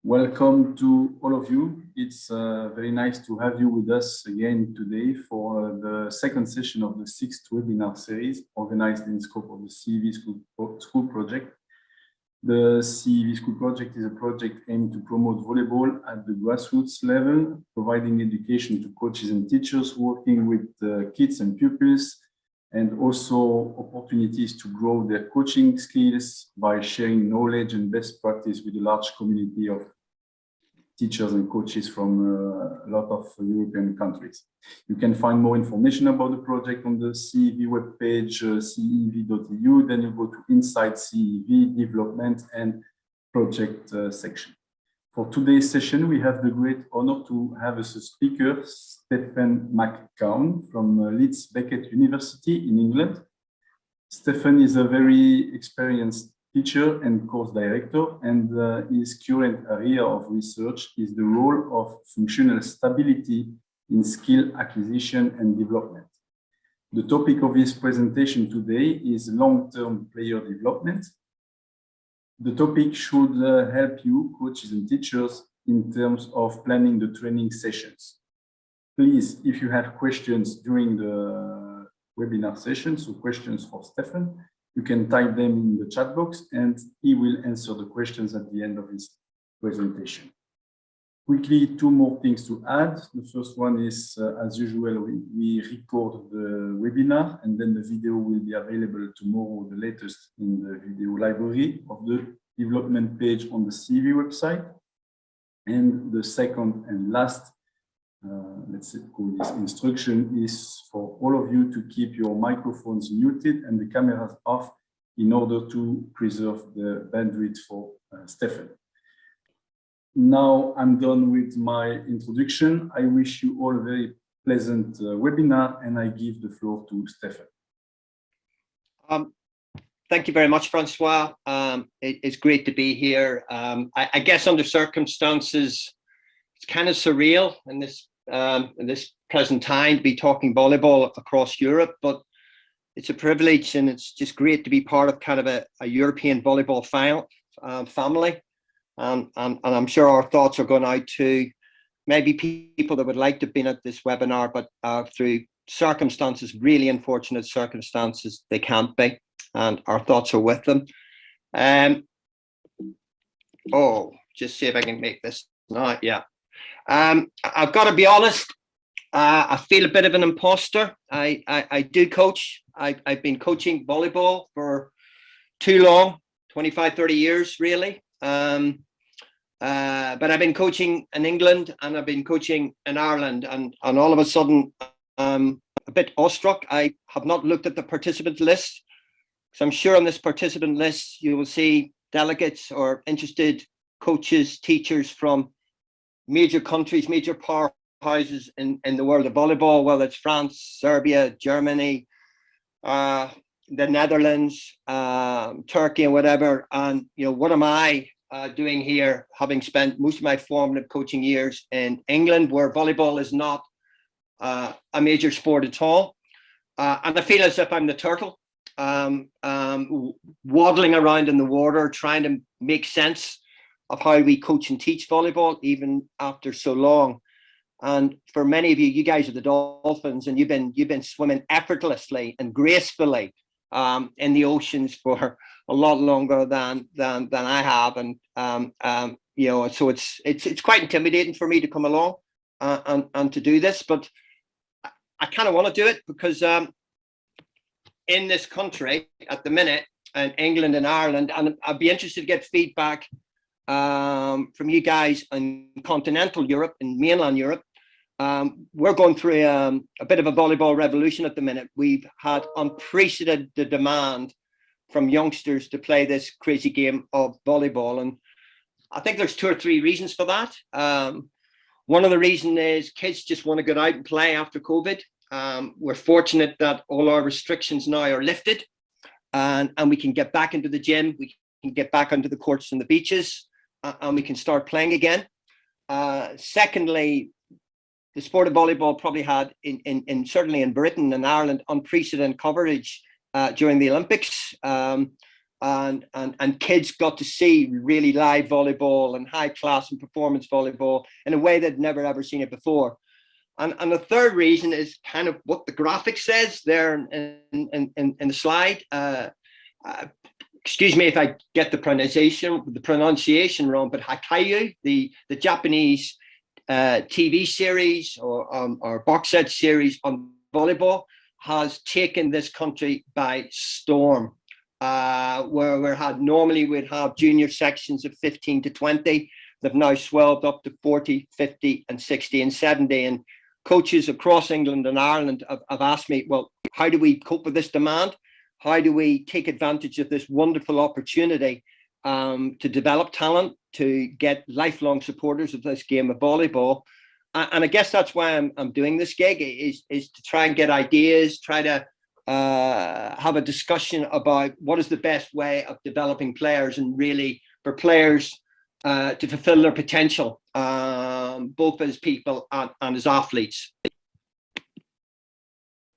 Welcome to all of you. It's very nice to have you with us again today for the second session of the sixth webinar series organized in scope of the CEV School Project. The CEV School Project is a project aimed to promote volleyball at the grassroots level, providing education to coaches and teachers working with kids and pupils, and also opportunities to grow their coaching skills by sharing knowledge and best practice with a large community of teachers and coaches from a lot of European countries. You can find more information about the project on the CEV webpage, cev.eu. Then you go to Inside CEV, Development and Project section. For today's session, we have the great honor to have as a speaker Stephen McCown from Leeds Beckett University in England. Stephen is a very experienced teacher and course director, and his current area of research is the role of functional stability in skill acquisition and development. The topic of his presentation today is long-term player development. The topic should help you, coaches and teachers, in terms of planning the training sessions. Please, if you have questions during the webinar session, so questions for Stephen, you can type them in the chat box and he will answer the questions at the end of his presentation. Quickly, two more things to add. The first one is, as usual, we record the webinar and then the video will be available tomorrow, the latest in the video library of the development page on the CEV website. And the second and last, let's call this instruction, is for all of you to keep your microphones muted and the cameras off in order to preserve the bandwidth for Stephen. Now I'm done with my introduction. I wish you all a very pleasant webinar and I give the floor to Stephen. Thank you very much, Francois. It's great to be here. I guess under circumstances, it's kind of surreal in this present time to be talking volleyball across Europe, but it's a privilege and it's just great to be part of kind of a European volleyball family. And I'm sure our thoughts are going out to maybe people that would like to have been at this webinar, but through circumstances, really unfortunate circumstances, they can't be. And our thoughts are with them. Just see if I can make this. No, yeah. I've got to be honest, I feel a bit of an imposter. I do coach. I've been coaching volleyball for too long, 25, 30 years, really. But I've been coaching in England and I've been coaching in Ireland, and all of a sudden, I'm a bit awestruck. I have not looked at the participant list. So I'm sure on this participant list, you will see delegates or interested coaches, teachers from major countries, major powerhouses in the world of volleyball, whether it's France, Serbia, Germany, the Netherlands, Turkey, and whatever. And, you know, what am I doing here, having spent most of my formative coaching years in England, where volleyball is not a major sport at all. And I feel as if I'm the turtle, waddling around in the water, trying to make sense of how we coach and teach volleyball, even after so long. And for many of you, you guys are the dolphins, and you've been swimming effortlessly and gracefully in the oceans for a lot longer than I have. And you know, so it's quite intimidating for me to come along and to do this, but I kind of want to do it because in this country at the minute, in England and Ireland, and I'd be interested to get feedback from you guys in continental Europe and mainland Europe. We're going through a bit of a volleyball revolution at the minute. We've had unprecedented demand from youngsters to play this crazy game of volleyball, and I think there's 2 or 3 reasons for that. One of the reasons is kids just want to get out and play after COVID. We're fortunate that all our restrictions now are lifted, and we can get back into the gym, we can get back onto the courts and the beaches, and we can start playing again. Secondly, the sport of volleyball probably had, certainly in Britain and Ireland, unprecedented coverage during the Olympics. and kids got to see really live volleyball and high class and performance volleyball in a way they'd never ever seen it before. And the third reason is kind of what the graphic says there in the slide. Excuse me if I get the pronunciation wrong, but Haikyuu, the Japanese TV series or box set series on volleyball, has taken this country by storm. Where normally we'd have junior sections of 15 to 20, they've now swelled up to 40, 50, and 60 and 70. And coaches across England and Ireland have asked me, well, how do we cope with this demand? How do we take advantage of this wonderful opportunity to develop talent, to get lifelong supporters of this game of volleyball? And I guess that's why I'm doing this gig, is to try and get ideas, try to have a discussion about what is the best way of developing players, and really for players to fulfill their potential, both as people and as athletes.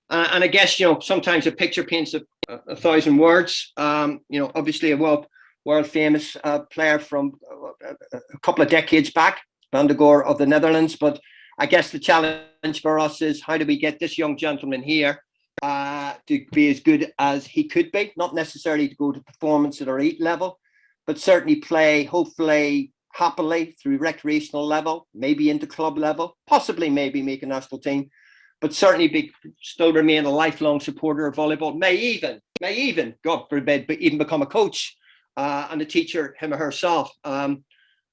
And I guess, sometimes a picture paints a thousand words. Obviously a world famous player from a couple of decades back, Van de Goor of the Netherlands. But I guess the challenge for us is, how do we get this young gentleman here to be as good as he could be, not necessarily to go to performance at our elite level, but certainly play, hopefully, happily through recreational level, maybe into club level, possibly maybe make a national team, but certainly still remain a lifelong supporter of volleyball, may even, God forbid, but even become a coach and a teacher, him or herself. And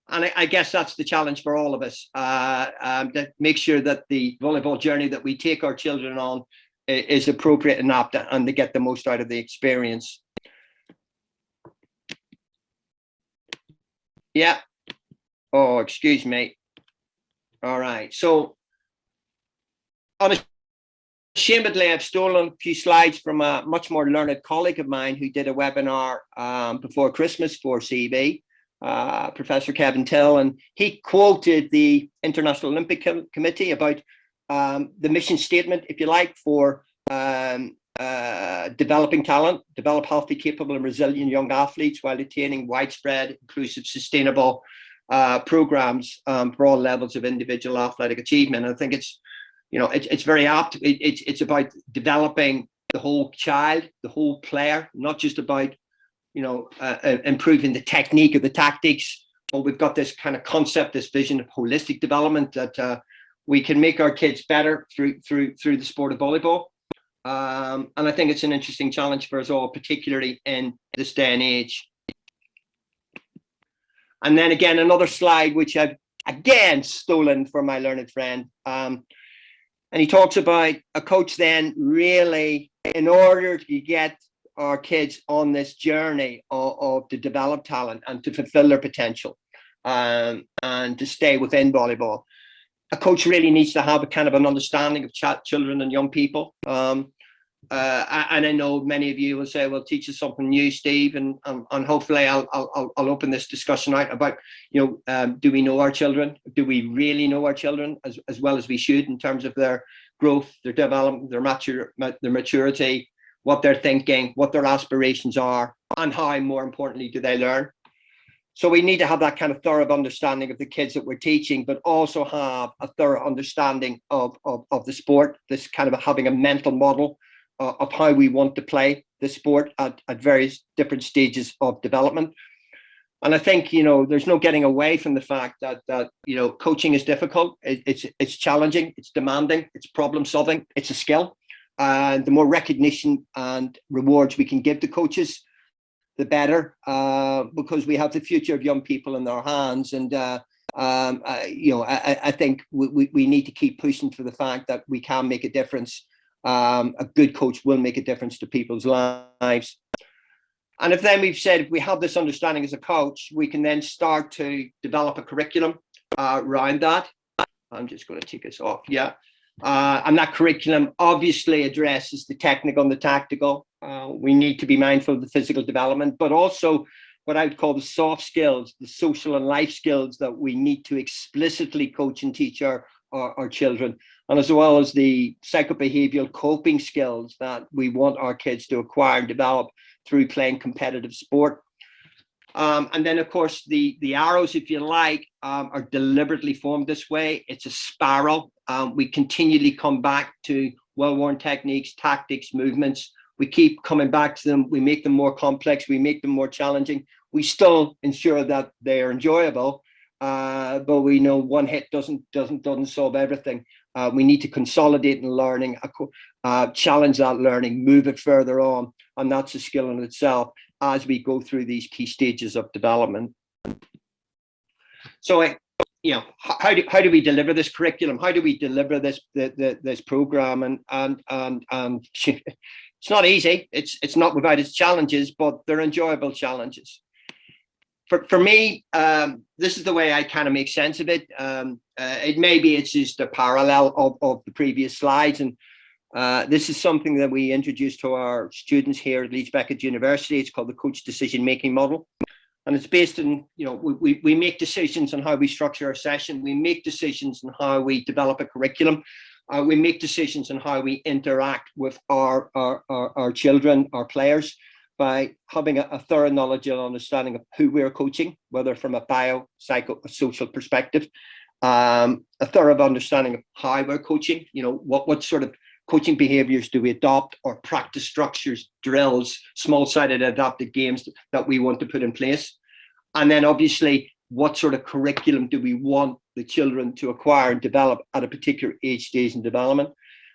I guess that's the challenge for all of us, to make sure that the volleyball journey that we take our children on is appropriate and apt, and to get the most out of the experience. Yeah. Oh, excuse me. All right. So unashamedly, I've stolen a few slides from a much more learned colleague of mine who did a webinar before Christmas for CEV, Professor Kevin Till, and he quoted the International Olympic Committee about the mission statement, if you like, for developing talent, develop healthy, capable, and resilient young athletes while attaining widespread, inclusive, sustainable programs for all levels of individual athletic achievement. And I think it's very apt. It's about developing the whole child, the whole player, not just about improving the technique or the tactics. But we've got this kind of concept, this vision of holistic development, that we can make our kids better through the sport of volleyball. And I think it's an interesting challenge for us all, particularly in this day and age. And then again, another slide, which I've again stolen from my learned friend. And he talks about a coach then really, in order to get our kids on this journey of to develop talent and to fulfill their potential, and to stay within volleyball, a coach really needs to have a kind of an understanding of children and young people. And I know many of you will say, well, teach us something new, Steve, and hopefully I'll open this discussion out about, do we know our children? Do we really know our children as well as we should, in terms of their growth, their development, their maturity, what they're thinking, what their aspirations are, and how, more importantly, do they learn? So we need to have that kind of thorough understanding of the kids that we're teaching, but also have a thorough understanding of the sport, this kind of having a mental model of how we want to play the sport at various different stages of development. And I think, there's no getting away from the fact that coaching is difficult. It's challenging, it's demanding, it's problem solving, it's a skill. And the more recognition and rewards we can give to coaches, the better, because we have the future of young people in our hands. And I think we need to keep pushing for the fact that we can make a difference. A good coach will make a difference to people's lives. And if then we've said, if we have this understanding as a coach, we can then start to develop a curriculum around that. I'm just going to take this off. Yeah. And that curriculum obviously addresses the technical and the tactical. We need to be mindful of the physical development, but also what I would call the soft skills, the social and life skills that we need to explicitly coach and teach our children, and as well as the psychobehavioral coping skills that we want our kids to acquire and develop through playing competitive sport. And then, of course, the arrows, if you like, are deliberately formed this way. It's a spiral. We continually come back to well-worn techniques, tactics, movements. We keep coming back to them. We make them more complex. We make them more challenging. We still ensure that they are enjoyable, but we know one hit doesn't solve everything. We need to consolidate in learning, challenge that learning, move it further on, and that's a skill in itself as we go through these key stages of development. So, how do we deliver this curriculum? How do we deliver this program? And it's not easy. It's not without its challenges, but they're enjoyable challenges. For me, this is the way I kind of make sense of it. It maybe it's just a parallel of the previous slides, and this is something that we introduced to our students here at Leeds Beckett University. It's called the coach decision-making model. And it's based on, we make decisions on how we structure our session. We make decisions on how we develop a curriculum. We make decisions on how we interact with our children, our players, by having a thorough knowledge and understanding of who we're coaching, whether from a bio-psycho-social perspective, a thorough understanding of how we're coaching, what sort of coaching behaviors do we adopt, or practice structures, drills, small-sided adapted games that we want to put in place. And then obviously, what sort of curriculum do we want the children to acquire and develop at a particular age stage in development?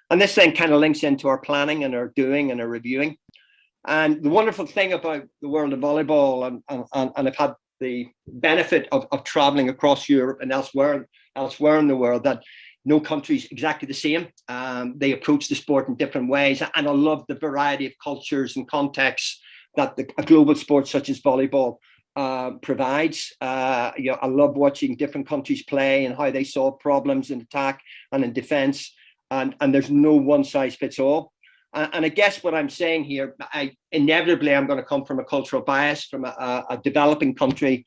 And this then kind of links into our planning and our doing and our reviewing. And the wonderful thing about the world of volleyball, and I've had the benefit of traveling across Europe and elsewhere in the world, that no country is exactly the same. They approach the sport in different ways. And I love the variety of cultures and contexts that a global sport such as volleyball provides. I love watching different countries play and how they solve problems in attack and in defense. And there's no one size fits all. And I guess what I'm saying here, inevitably I'm going to come from a cultural bias from a developing country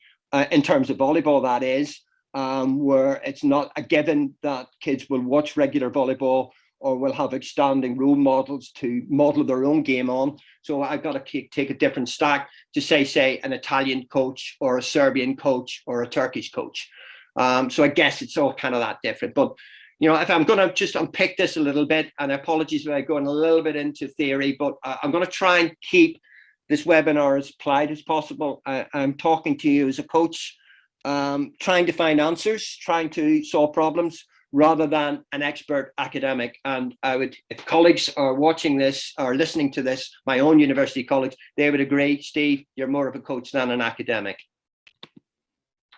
in terms of volleyball, that is, where it's not a given that kids will watch regular volleyball or will have outstanding role models to model their own game on. So I've got to take a different stack to say an Italian coach or a Serbian coach or a Turkish coach. So I guess it's all kind of that different. But if I'm going to just unpick this a little bit, and apologies if I'm going a little bit into theory, but I'm going to try and keep this webinar as applied as possible. I'm talking to you as a coach, trying to find answers, trying to solve problems, rather than an expert academic. And I would, if colleagues are watching this or listening to this, my own university colleagues, they would agree, Steve, you're more of a coach than an academic.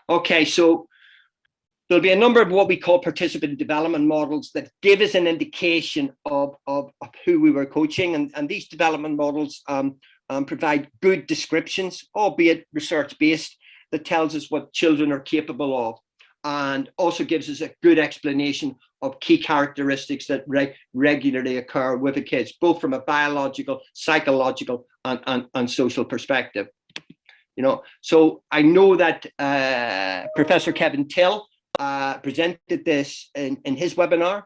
Okay, so there'll be a number of what we call participant development models that give us an indication of who we were coaching. And these development models provide good descriptions, albeit research-based, that tells us what children are capable of, and also gives us a good explanation of key characteristics that regularly occur with the kids, both from a biological, psychological, and social perspective. So I know that Professor Kevin Till presented this in his webinar,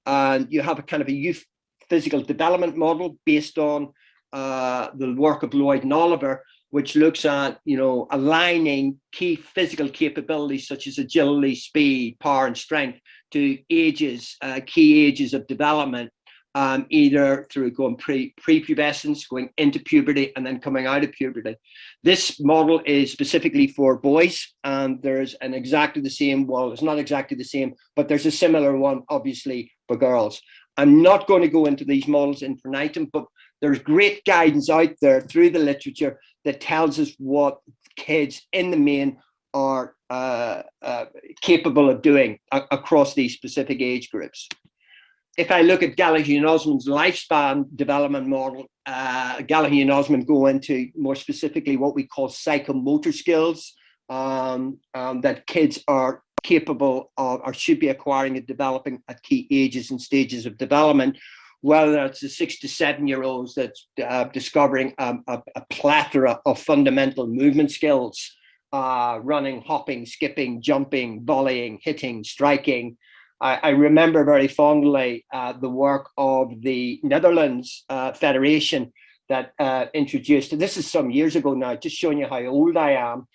and you have a kind of a youth physical development model based on the work of Lloyd and Oliver, which looks at, aligning key physical capabilities such as agility, speed, power, and strength to ages, key ages of development, either through going pre-pubescence, going into puberty, and then coming out of puberty. This model is specifically for boys, and there's an exactly the same, well, it's not exactly the same, but there's a similar one, obviously, for girls. I'm not going to go into these models infinitum, but there's great guidance out there through the literature that tells us what kids in the main are capable of doing across these specific age groups. If I look at Gallagher and Osmond's lifespan development model, Gallagher and Osmond go into more specifically what we call psychomotor skills that kids are capable of or should be acquiring and developing at key ages and stages of development, whether that's the 6 to 7 year olds that's discovering a plethora of fundamental movement skills, running, hopping, skipping, jumping, volleying, hitting, striking. I remember very fondly the work of the Netherlands Federation that introduced, and this is some years ago now, just showing you how old I am,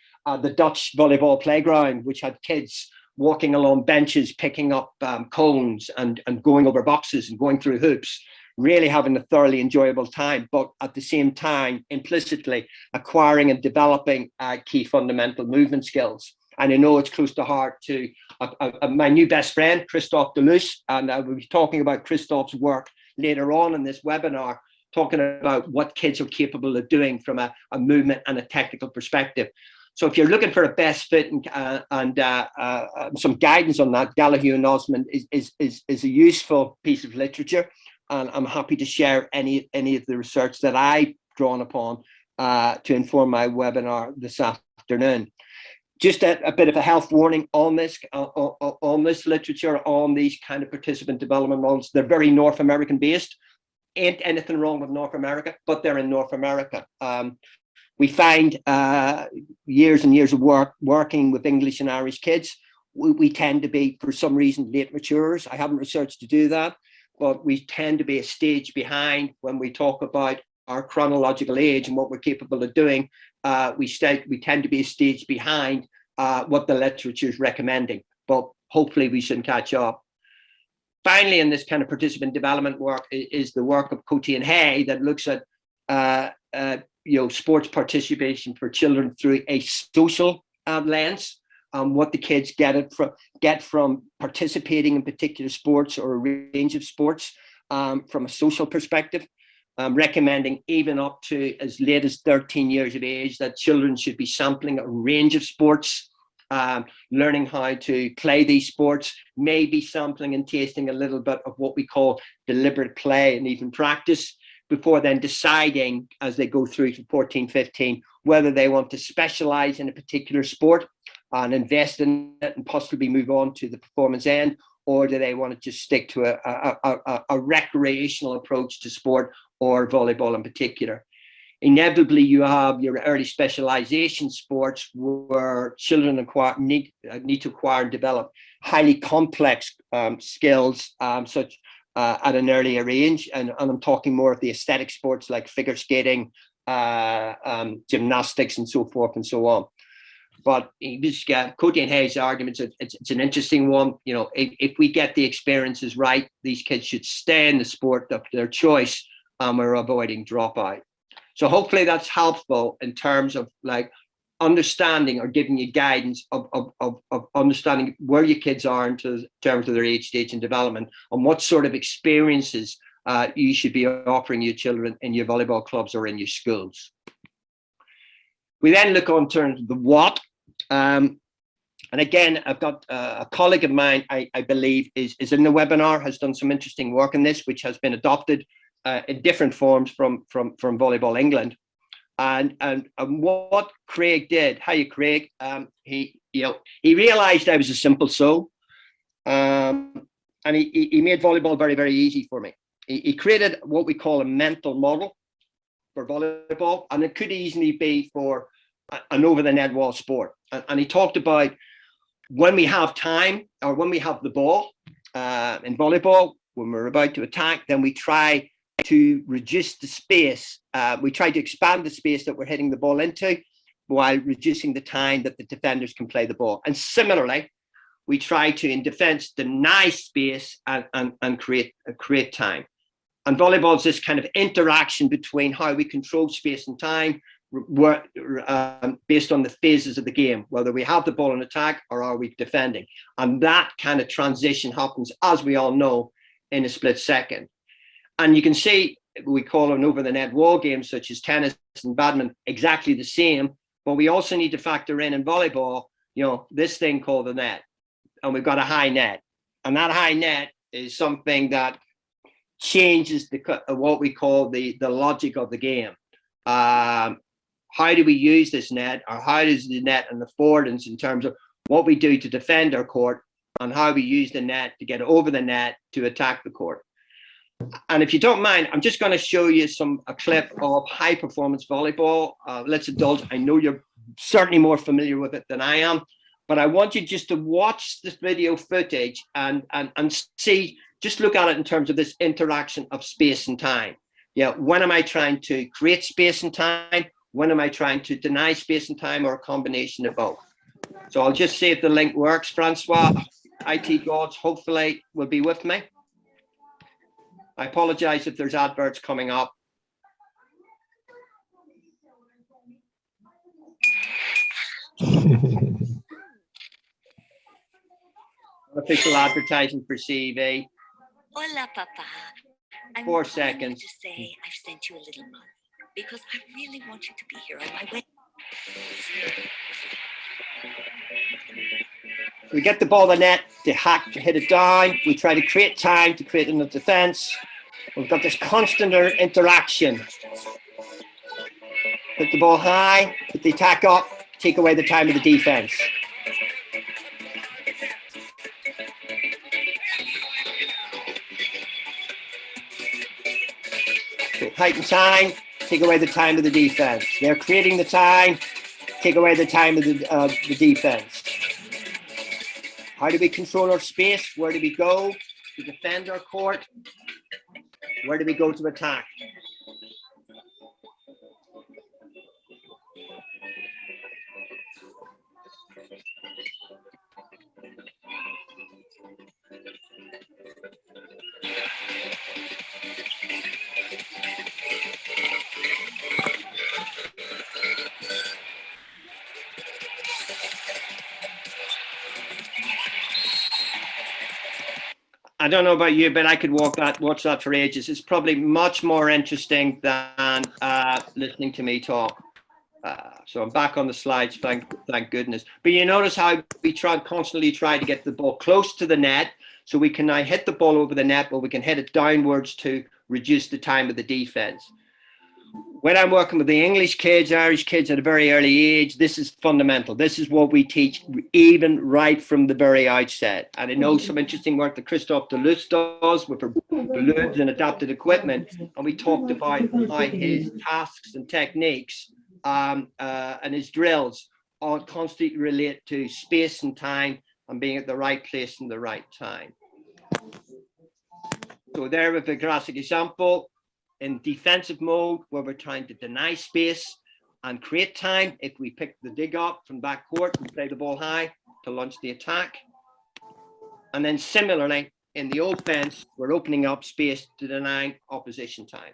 the Dutch volleyball playground, which had kids walking along benches, picking up cones and going over boxes and going through hoops, really having a thoroughly enjoyable time, but at the same time, implicitly acquiring and developing key fundamental movement skills. And I know it's close to heart to my new best friend, Christophe Deleuze, and I will be talking about Christophe's work later on in this webinar, talking about what kids are capable of doing from a movement and a technical perspective. So if you're looking for a best fit and some guidance on that, Gallagher and Osmond is a useful piece of literature, and I'm happy to share any of the research that I've drawn upon to inform my webinar this afternoon. Just a bit of a health warning on this literature, on these kind of participant development models. They're very North American based. Ain't anything wrong with North America, but they're in North America. We find years and years of working with English and Irish kids, we tend to be, for some reason, late maturers. I haven't researched to do that, but we tend to be a stage behind when we talk about our chronological age and what we're capable of doing. We tend to be a stage behind what the literature is recommending, but hopefully we shouldn't catch up. Finally, in this kind of participant development work is the work of Cote and Hay that looks at sports participation for children through a social lens, what the kids get from participating in particular sports or a range of sports from a social perspective, recommending even up to as late as 13 years of age that children should be sampling a range of sports, learning how to play these sports, maybe sampling and tasting a little bit of what we call deliberate play and even practice, before then deciding as they go through to 14, 15, whether they want to specialize in a particular sport and invest in it and possibly move on to the performance end, or do they want to just stick to a recreational approach to sport or volleyball in particular. Inevitably, you have your early specialization sports where children need to acquire and develop highly complex skills, such at an earlier age, and I'm talking more of the aesthetic sports like figure skating, gymnastics, and so forth and so on. But Cote and Hay's arguments, it's an interesting one. If we get the experiences right, these kids should stay in the sport of their choice, and we're avoiding dropout. So hopefully that's helpful in terms of like understanding or giving you guidance of understanding where your kids are in terms of their age, stage, and development, and what sort of experiences you should be offering your children in your volleyball clubs or in your schools. We then look on terms of the what. And again, I've got a colleague of mine, I believe, is in the webinar, has done some interesting work in this, which has been adopted in different forms from Volleyball England. And what Craig did, hiya Craig, he realized I was a simple soul, and he made volleyball very, very easy for me. He created what we call a mental model for volleyball, and it could easily be for an over the net wall sport. And he talked about when we have time or when we have the ball in volleyball, when we're about to attack, then we try to reduce the space. We try to expand the space that we're hitting the ball into while reducing the time that the defenders can play the ball. And similarly, we try to, in defense, deny space and create time. And volleyball is this kind of interaction between how we control space and time based on the phases of the game, whether we have the ball in attack or are we defending. And that kind of transition happens, as we all know, in a split second. And you can see, we call an over the net wall games such as tennis and badminton exactly the same, but we also need to factor in volleyball, this thing called the net, and we've got a high net, and that high net is something that changes what we call the logic of the game. How do we use this net, or how does the net and the affordance in terms of what we do to defend our court, and how we use the net to get over the net to attack the court. And if you don't mind, I'm just going to show you a clip of high performance volleyball. Let's indulge. I know you're certainly more familiar with it than I am, but I want you just to watch this video footage and see, just look at it in terms of this interaction of space and time. Yeah, when am I trying to create space and time? When am I trying to deny space and time, or a combination of both? So I'll just see if the link works. Francois, IT gods, hopefully will be with me. I apologize if there's adverts coming up. Official advertising for CEV. Hola, Papa. I'm 4 calling seconds. you to say I've sent you a little money because I really want you to be here on my wedding. We get the ball in the net, they hit it down. We try to create time to create in the defense. We've got this constant interaction. Put the ball high, put the attack up, take away the time of the defense. So heighten time, take away the time of the defense. They're creating the time, take away the time of the defense. How do we control our space? Where do we go to defend our court? Where do we go to attack? I don't know about you, but I could watch that for ages. It's probably much more interesting than listening to me talk. So I'm back on the slides, thank goodness. But you notice how we constantly try to get the ball close to the net, so we can now hit the ball over the net, but we can hit it downwards to reduce the time of the defense. When I'm working with the English kids, Irish kids at a very early age, this is fundamental. This is what we teach even right from the very outset. And I know some interesting work that Christophe Deleuze does with balloons and adapted equipment. And we talked about how his tasks and techniques and his drills all constantly relate to space and time and being at the right place in the right time. So there with a classic example. In defensive mode, where we're trying to deny space and create time, if we pick the dig up from back court and play the ball high to launch the attack. And then similarly, in the offense, we're opening up space to deny opposition time.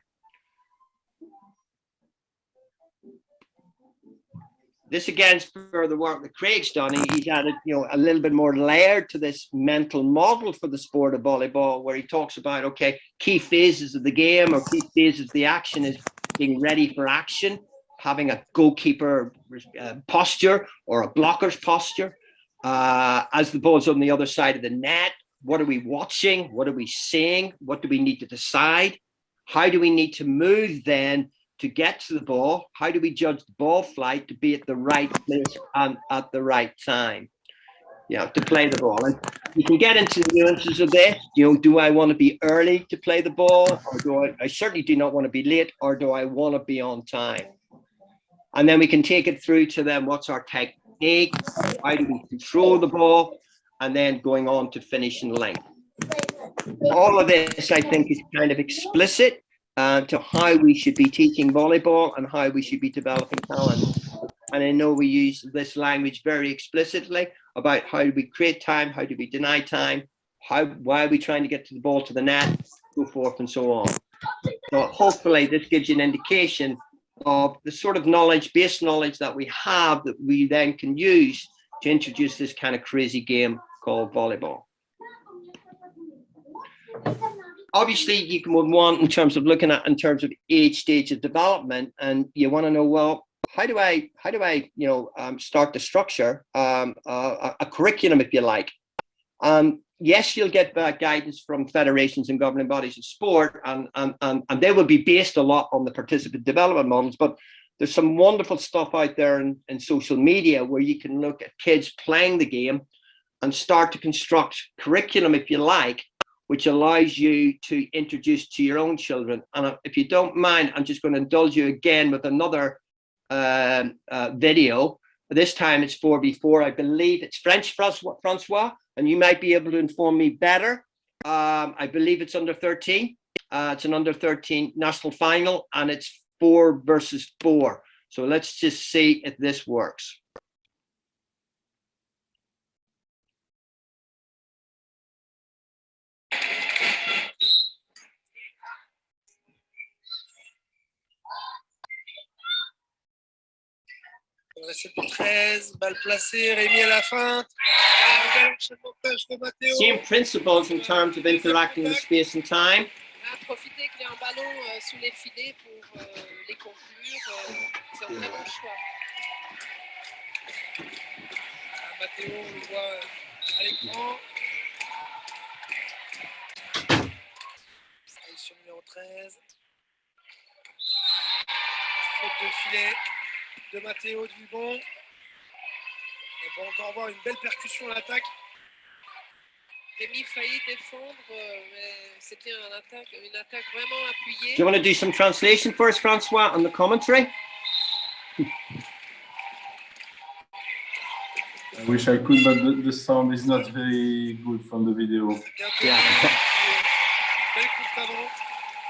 This again is for the work that Craig's done. He's added, a little bit more layered to this mental model for the sport of volleyball, where he talks about, okay, key phases of the game or key phases of the action is being ready for action, having a goalkeeper posture or a blocker's posture. As the ball's on the other side of the net, what are we watching? What are we seeing? What do we need to decide? How do we need to move then to get to the ball? How do we judge the ball flight to be at the right place and at the right time? To play the ball. And you can get into the nuances of this. Do I want to be early to play the ball, or do I certainly do not want to be late, or do I want to be on time? And then we can take it through to then what's our technique? How do we control the ball? And then going on to finishing length. All of this, I think, is kind of explicit to how we should be teaching volleyball and how we should be developing talent. And I know we use this language very explicitly about how do we create time, how do we deny time, why are we trying to get to the ball to the net, so forth and so on. So hopefully this gives you an indication of the sort of knowledge, base knowledge that we have that we then can use to introduce this kind of crazy game called volleyball. Obviously, you can want in terms of looking at in terms of age stage of development, and you want to know, well, how do I start to structure a curriculum, if you like. Yes, you'll get guidance from federations and governing bodies of sport, and they will be based a lot on the participant development models, but there's some wonderful stuff out there in social media where you can look at kids playing the game and start to construct curriculum, if you like, which allows you to introduce to your own children. And if you don't mind, I'm just going to indulge you again with another video. This time it's 4v4. I believe it's French, Francois, and you might be able to inform me better. I believe it's under 13. It's an under 13 national final, and it's 4 versus 4. So let's just see if this works. Recette de 13, balle placée, Rémi à la feinte. Same principles in terms of interacting with space and time. Profiter qu'il y ait un ballon sous les filets pour les conclure, c'est un très bon choix. Mathéo, on le voit à l'écran. Sur numéro 13. Faute de filet de Mathéo du bon. On va encore voir une belle percussion à l'attaque. Rémi faillit défendre, mais c'était une attaque vraiment appuyée. Do you want to do some translation for us, Francois, on the commentary? I wish I could, but the sound is not very good from the video. Yeah.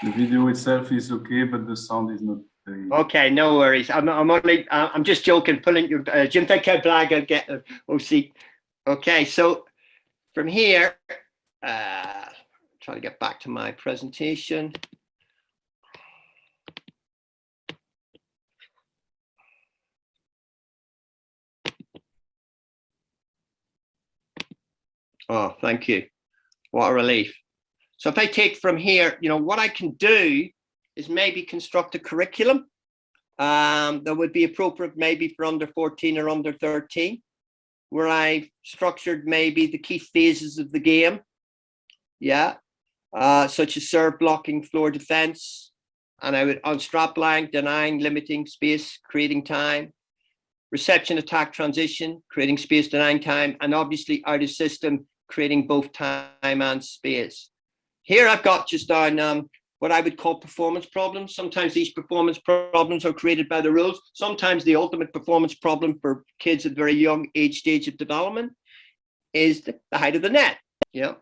The video itself is okay, but the sound is not very. Okay, no worries. I'm just joking. Pulling your Jim Blaga get OC. Okay, so from here, try to get back to my presentation. Oh, thank you. What a relief. So if I take from here, you know, what I can do is maybe construct a curriculum that would be appropriate maybe for under 14 or under 13, where I've structured maybe the key phases of the game. Yeah, such as serve, blocking, floor defense. And I would on strap line, denying, limiting space, creating time, reception, attack, transition, creating space, denying time, and obviously out of system, creating both time and space. Here I've got just on what I would call performance problems. Sometimes these performance problems are created by the rules. Sometimes the ultimate performance problem for kids at very young age stage of development is the height of the net, yeah,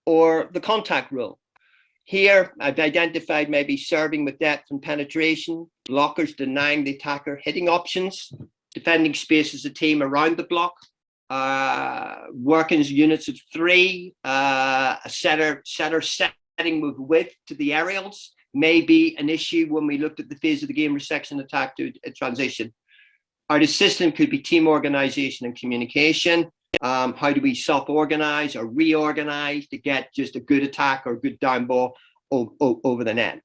or the contact rule. Here I've identified maybe serving with depth and penetration, blockers denying the attacker, hitting options, defending space as a team around the block, working as units of 3, a setter setting with width to the aerials may be an issue when we looked at the phase of the game, resection, attack to a transition. Our system could be team organization and communication. How do we self-organize or reorganize to get just a good attack or a good down ball over the net?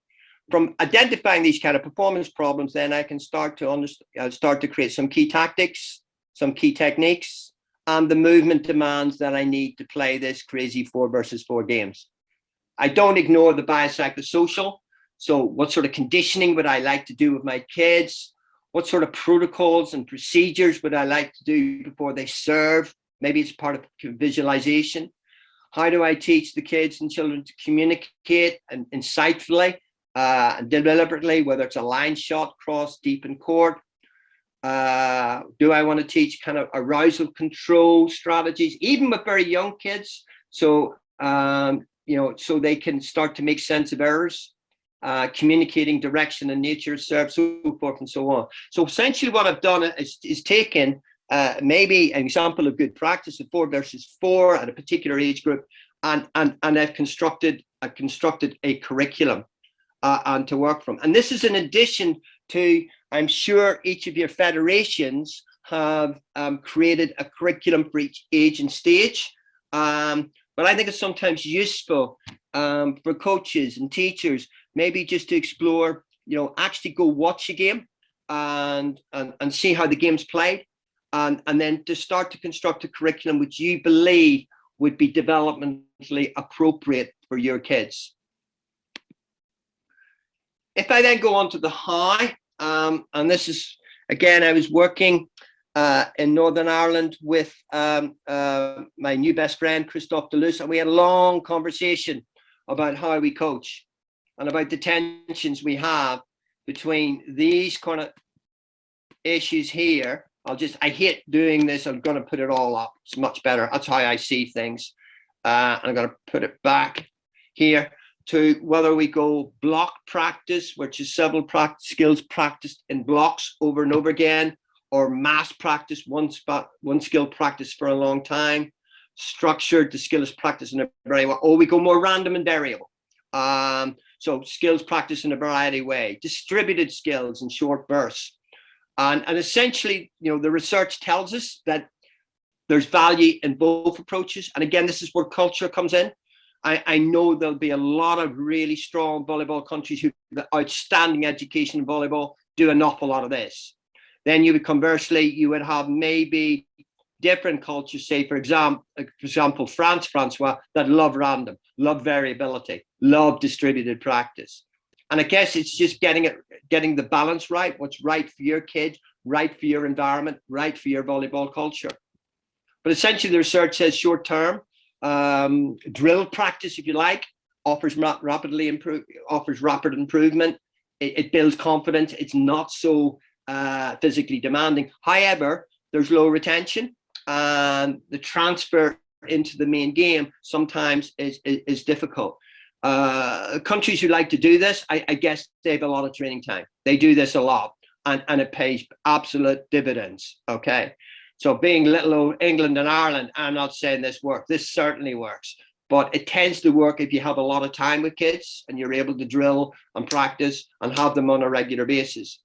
From identifying these kind of performance problems, then I can start to create some key tactics, some key techniques, and the movement demands that I need to play this crazy 4 versus 4 games. I don't ignore the biopsychosocial. So what sort of conditioning would I like to do with my kids? What sort of protocols and procedures would I like to do before they serve? Maybe it's part of visualization. How do I teach the kids and children to communicate and insightfully and deliberately, whether it's a line shot, cross, deep in court? Do I want to teach kind of arousal control strategies, even with very young kids? So, you know, so they can start to make sense of errors, communicating direction and nature of serve, so forth and so on. So essentially what I've done is taken maybe an example of good practice of 4 versus 4 at a particular age group, and I've constructed a curriculum and to work from. And this is in addition to, I'm sure each of your federations have created a curriculum for each age and stage. But I think it's sometimes useful for coaches and teachers, maybe just to explore, you know, actually go watch a game and see how the game's played, and then to start to construct a curriculum which you believe would be developmentally appropriate for your kids. If I then go on to the how, and this is, again, I was working in Northern Ireland with my new best friend, Christophe Deleuze, and we had a long conversation about how we coach and about the tensions we have between these kind of issues here. I hate doing this. I'm going to put it all up. It's much better. That's how I see things. I'm going to put it back here. to whether we go block practice, which is several skills practiced in blocks over and over again, or mass practice, one skill practice for a long time, structured, the skill is practiced in a very well, or we go more random and variable. So skills practice in a variety of ways, distributed skills in short bursts. And essentially, you know, the research tells us that there's value in both approaches. And again, this is where culture comes in. I know there'll be a lot of really strong volleyball countries who have outstanding education in volleyball do an awful lot of this. Then you would conversely, you would have maybe different cultures, say for example, France, Francois, that love random, love variability, love distributed practice. And I guess it's just getting the balance right, what's right for your kid, right for your environment, right for your volleyball culture. But essentially the research says short term, drill practice, if you like, offers rapid improvement. It builds confidence. It's not so physically demanding. However, there's low retention, and the transfer into the main game sometimes is difficult. Countries who like to do this, I guess they have a lot of training time. They do this a lot, and it pays absolute dividends. Okay. So being little old England and Ireland, I'm not saying this works. This certainly works, but it tends to work if you have a lot of time with kids and you're able to drill and practice and have them on a regular basis.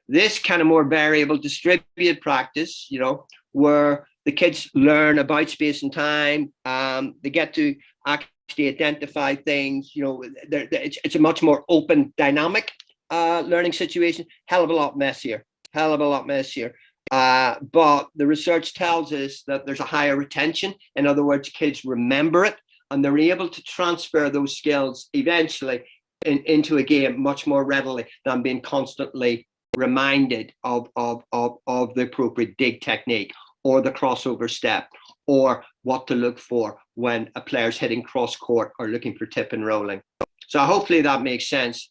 This kind of more variable distributed practice, you know, where the kids learn about space and time, they get to actually identify things, you know, it's a much more open, dynamic learning situation, hell of a lot messier. But the research tells us that there's a higher retention. In other words, kids remember it and they're able to transfer those skills eventually into a game much more readily than being constantly reminded of the appropriate dig technique or the crossover step or what to look for when a player's hitting cross court or looking for tip and rolling. So hopefully that makes sense.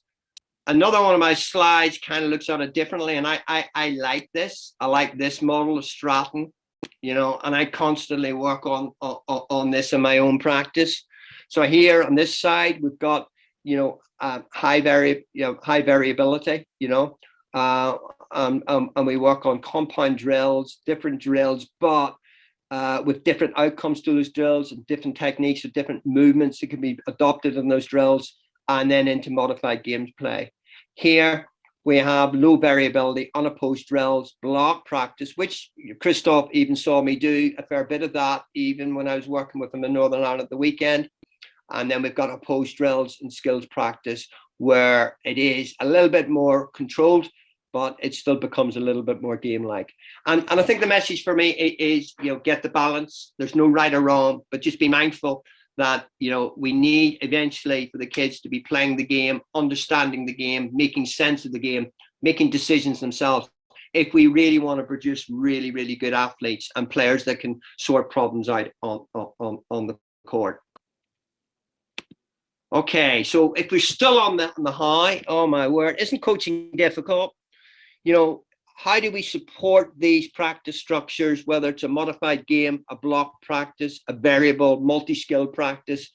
Another one of my slides kind of looks at it differently, and I like this. I like this model of Stratton, you know, and I constantly work on this in my own practice. So here on this side, we've got, you know, high variability, you know, and we work on compound drills, different drills, but with different outcomes to those drills and different techniques or different movements that can be adopted in those drills, and then into modified games play. Here we have low variability, unopposed drills, block practice, which Christoph even saw me do a fair bit of that, even when I was working with him in Northern Ireland at the weekend. And then we've got opposed drills and skills practice, where it is a little bit more controlled, but it still becomes a little bit more game-like. And I think the message for me is, you know, get the balance. There's no right or wrong, but just be mindful that, you know, we need eventually for the kids to be playing the game, understanding the game, making sense of the game, making decisions themselves, if we really want to produce really, really good athletes and players that can sort problems out on the court. Okay, so if we're still on the high, oh my word, isn't coaching difficult? You know, how do we support these practice structures, whether it's a modified game, a block practice, a variable, multi-skill practice?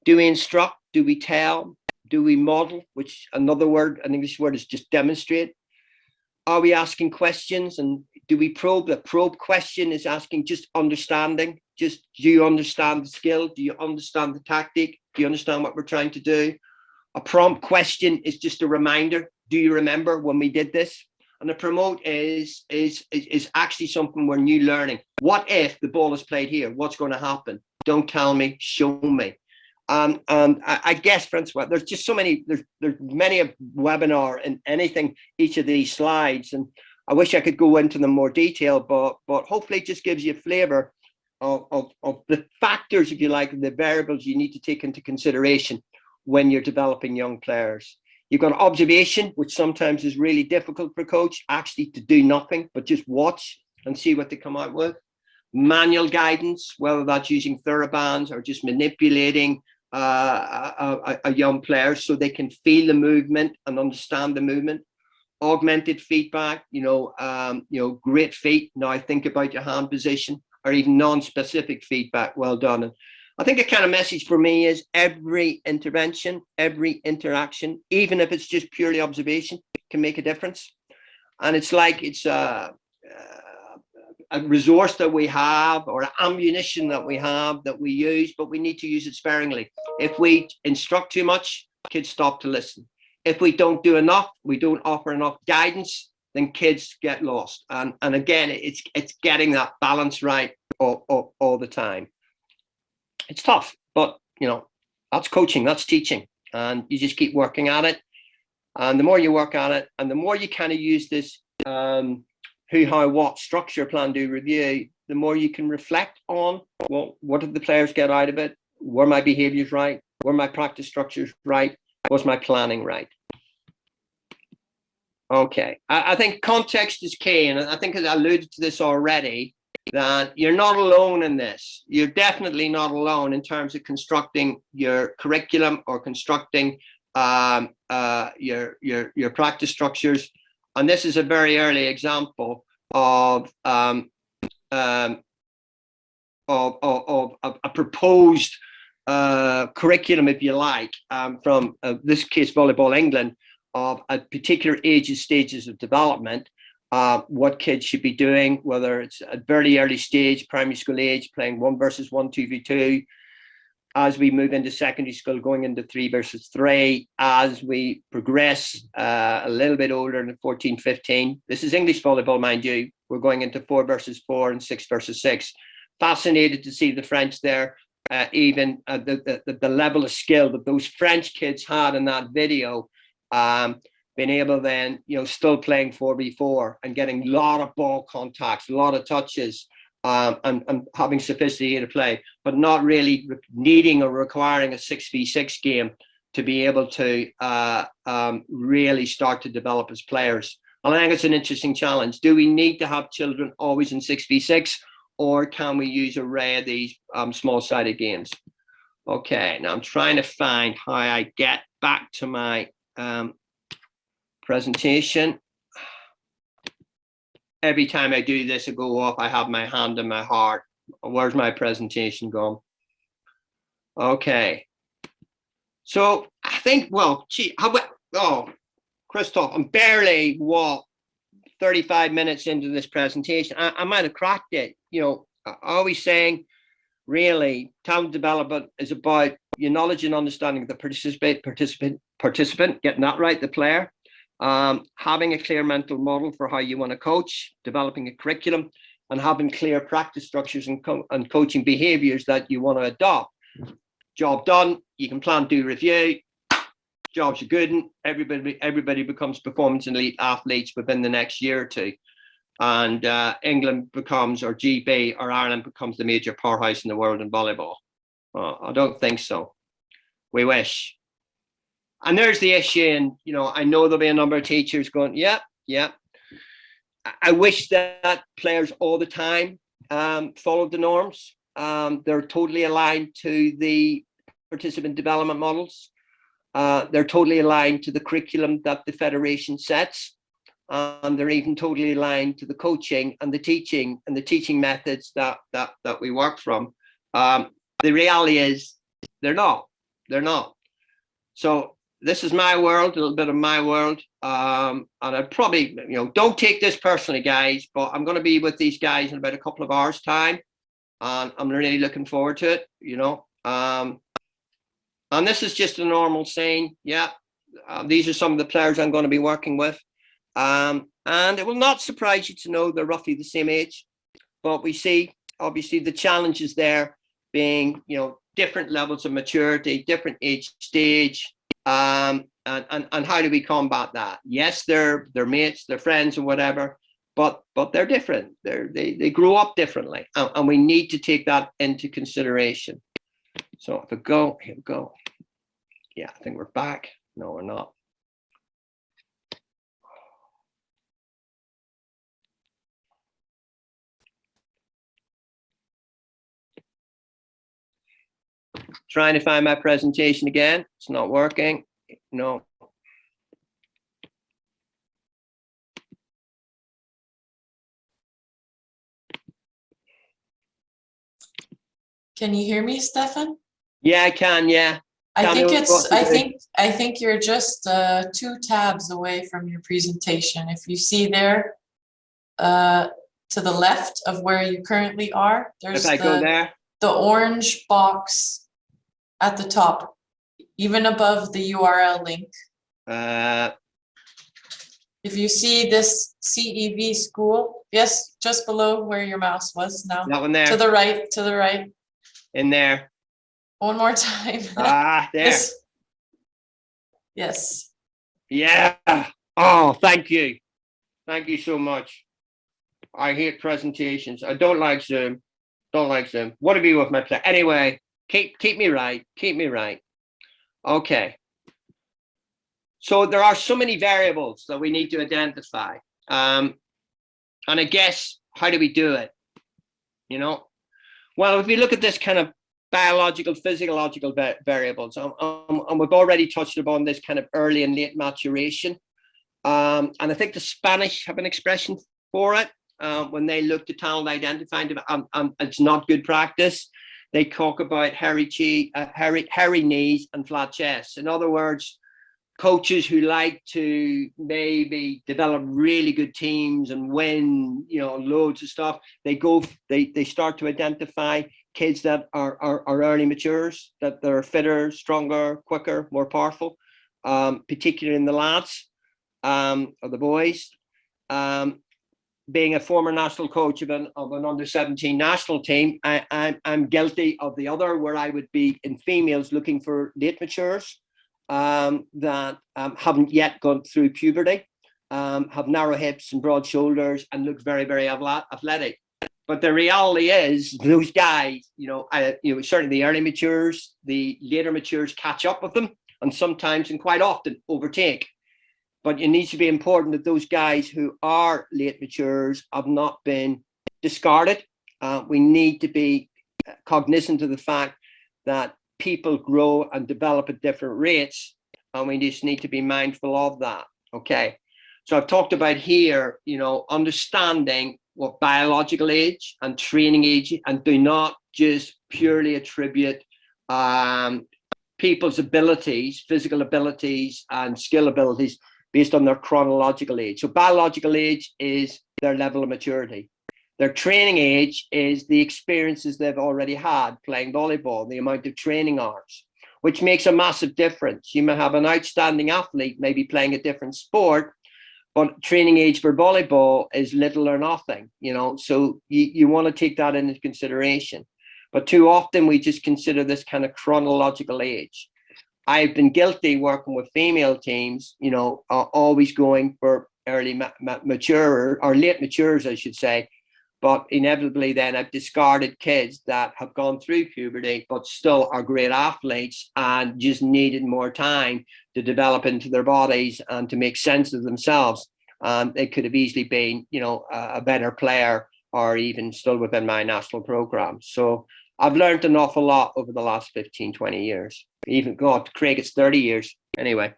Do we instruct? Do we tell? Do we model? Which another word, an English word, is just demonstrate. Are we asking questions? And do we probe? The probe question is asking just understanding. Just, do you understand the skill? Do you understand the tactic? Do you understand what we're trying to do? A prompt question is just a reminder. Do you remember when we did this? And the promote is actually something we're new learning. What if the ball is played here? What's going to happen? Don't tell me, show me. And I guess, Francois, there's just so many, there's many a webinar and anything, each of these slides. And I wish I could go into them more detail, but hopefully it just gives you a flavor of the factors, if you like, the variables you need to take into consideration when you're developing young players. You've got observation, which sometimes is really difficult for a coach, actually to do nothing, but just watch and see what they come out with. Manual guidance, whether that's using therabands or just manipulating a young player so they can feel the movement and understand the movement. Augmented feedback, great feet. Now think about your hand position, or even non-specific feedback. Well done. I think a kind of message for me is every intervention, every interaction, even if it's just purely observation, can make a difference. And it's like it's a resource that we have, or ammunition that we have that we use, but we need to use it sparingly. If we instruct too much, kids stop to listen. If we don't do enough, we don't offer enough guidance, then kids get lost. And again, it's getting that balance right all the time. It's tough, but you know, that's coaching, that's teaching, and you just keep working at it. And the more you work at it, and the more you kind of use this who, how, what structure, plan, do, review, the more you can reflect on, well, what did the players get out of it? Were my behaviors right? Were my practice structures right? Was my planning right? Okay, I think context is key, and I think I alluded to this already, that you're not alone in this. You're definitely not alone in terms of constructing your curriculum or constructing your practice structures. And this is a very early example of a proposed curriculum, if you like, from this case, Volleyball England, of a particular ages, stages of development, what kids should be doing, whether it's at very early stage, primary school age, playing 1 versus 1, 2v2, as we move into secondary school, going into 3 versus 3, as we progress a little bit older in 14, 15. This is English volleyball, mind you. We're going into 4 versus 4 and 6 versus 6. Fascinated to see the French there, even the level of skill that those French kids had in that video, being able then, you know, still playing 4v4 and getting a lot of ball contacts, a lot of touches, and having sophisticated play, but not really needing or requiring a 6v6 game to be able to really start to develop as players. And I think it's an interesting challenge. Do we need to have children always in 6v6, or can we use an array of these small-sided games? Okay, now I'm trying to find how I get back to my presentation. Every time I do this, I go off, I have my hand in my heart. Where's my presentation gone? Okay. So I think, well, gee, Christoph, I'm barely, 35 minutes into this presentation. I might have cracked it. You know, always saying, really, talent development is about your knowledge and understanding of the participant, getting that right, the player. Having a clear mental model for how you want to coach, developing a curriculum, and having clear practice structures and coaching behaviors that you want to adopt. Job done, you can plan, do, review. Jobs are good, and everybody becomes performance and elite athletes within the next year or two. And England becomes, or GB, or Ireland becomes the major powerhouse in the world in volleyball. I don't think so. We wish. And there's the issue, and you know, I know there'll be a number of teachers going, yeah. I wish that players all the time followed the norms. They're totally aligned to the participant development models. They're totally aligned to the curriculum that the federation sets, and they're even totally aligned to the coaching and the teaching methods that we work from. The reality is they're not. So this is my world, a little bit of my world. And I'd probably, you know, don't take this personally, guys, but I'm going to be with these guys in about a couple of hours' time. And I'm really looking forward to it, you know. And this is just a normal scene. Yeah, these are some of the players I'm going to be working with. And it will not surprise you to know they're roughly the same age. But we see, obviously, the challenges there being, you know, different levels of maturity, different age stage. And how do we combat that? Yes, they're mates, they're friends and whatever, but they're different. They grow up differently, and we need to take that into consideration. So if we go, here we go. Yeah, I think we're back. No, we're not. Trying to find my presentation again. It's not working. No. Can you hear me, Stefan? Yeah, I can. Yeah. I Tell me think what it's, to do. I think you're just 2 tabs away from your presentation. If you see there, to the left of where you currently are, there's If I go there, the orange box at the top, even above the URL link. If you see this CEV school, yes, just below where your mouse was now. that one there. To the right, to the right. In there. One more time. Ah, there. Yes. Yeah. Oh, thank you. Thank you so much. I hate presentations. I don't like Zoom. Don't like Zoom. Want to be with my play. Anyway, keep me right. Keep me right. Okay. So there are so many variables that we need to identify. And I guess, how do we do it? You know, well, if we look at this kind of biological, physiological variables, and we've already touched upon this kind of early and late maturation. And I think the Spanish have an expression for it. When they look to talent identifying, it's not good practice. They talk about hairy knees and flat chests. In other words, coaches who like to maybe develop really good teams and win, you know, loads of stuff, they start to identify kids that are early matures, that they're fitter, stronger, quicker, more powerful, particularly in the lads or the boys. Being a former national coach of an under-17 national team, I'm guilty of the other, where I would be in females looking for late matures that haven't yet gone through puberty, have narrow hips and broad shoulders and look very, very athletic. But the reality is, those guys, certainly the early matures, the later matures catch up with them, and sometimes and quite often overtake. But it needs to be important that those guys who are late matures have not been discarded. We need to be cognizant of the fact that people grow and develop at different rates, and we just need to be mindful of that. Okay, so I've talked about here, understanding what biological age and training age, and do not just purely attribute people's abilities, physical abilities and skill abilities based on their chronological age. So biological age is their level of maturity. Their training age is the experiences they've already had playing volleyball, the amount of training hours, which makes a massive difference. You may have an outstanding athlete, maybe playing a different sport, but training age for volleyball is little or nothing, so you want to take that into consideration. But too often we just consider this kind of chronological age. I've been guilty working with female teams, always going for early mature or late matures, I should say. But inevitably then I've discarded kids that have gone through puberty, but still are great athletes and just needed more time to develop into their bodies and to make sense of themselves. They could have easily been, a better player or even still within my national program. So I've learned an awful lot over the last 15, 20 years. Even God, Craig, it's 30 years. Anyway,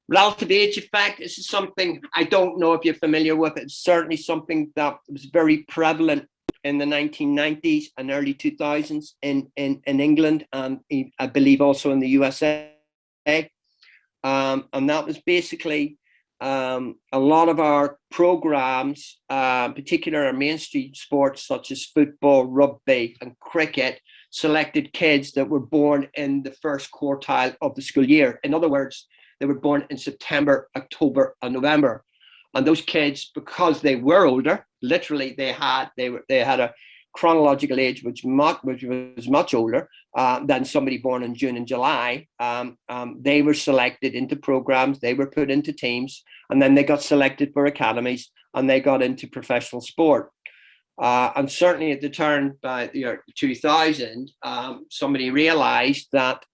relative age effect, this is something I don't know if you're familiar with. It's certainly something that was very prevalent in the 1990s and early 2000s in England, and I believe also in the USA. And that was basically a lot of our programs, particularly our mainstream sports such as football, rugby and cricket, selected kids that were born in the first quartile of the school year. In other words, they were born in September, October and November. And those kids, because they were older, literally they had a chronological age which was much older than somebody born in June and July. They were selected into programs, they were put into teams, and then they got selected for academies and they got into professional sport. And certainly at the turn by the year 2000, somebody realized that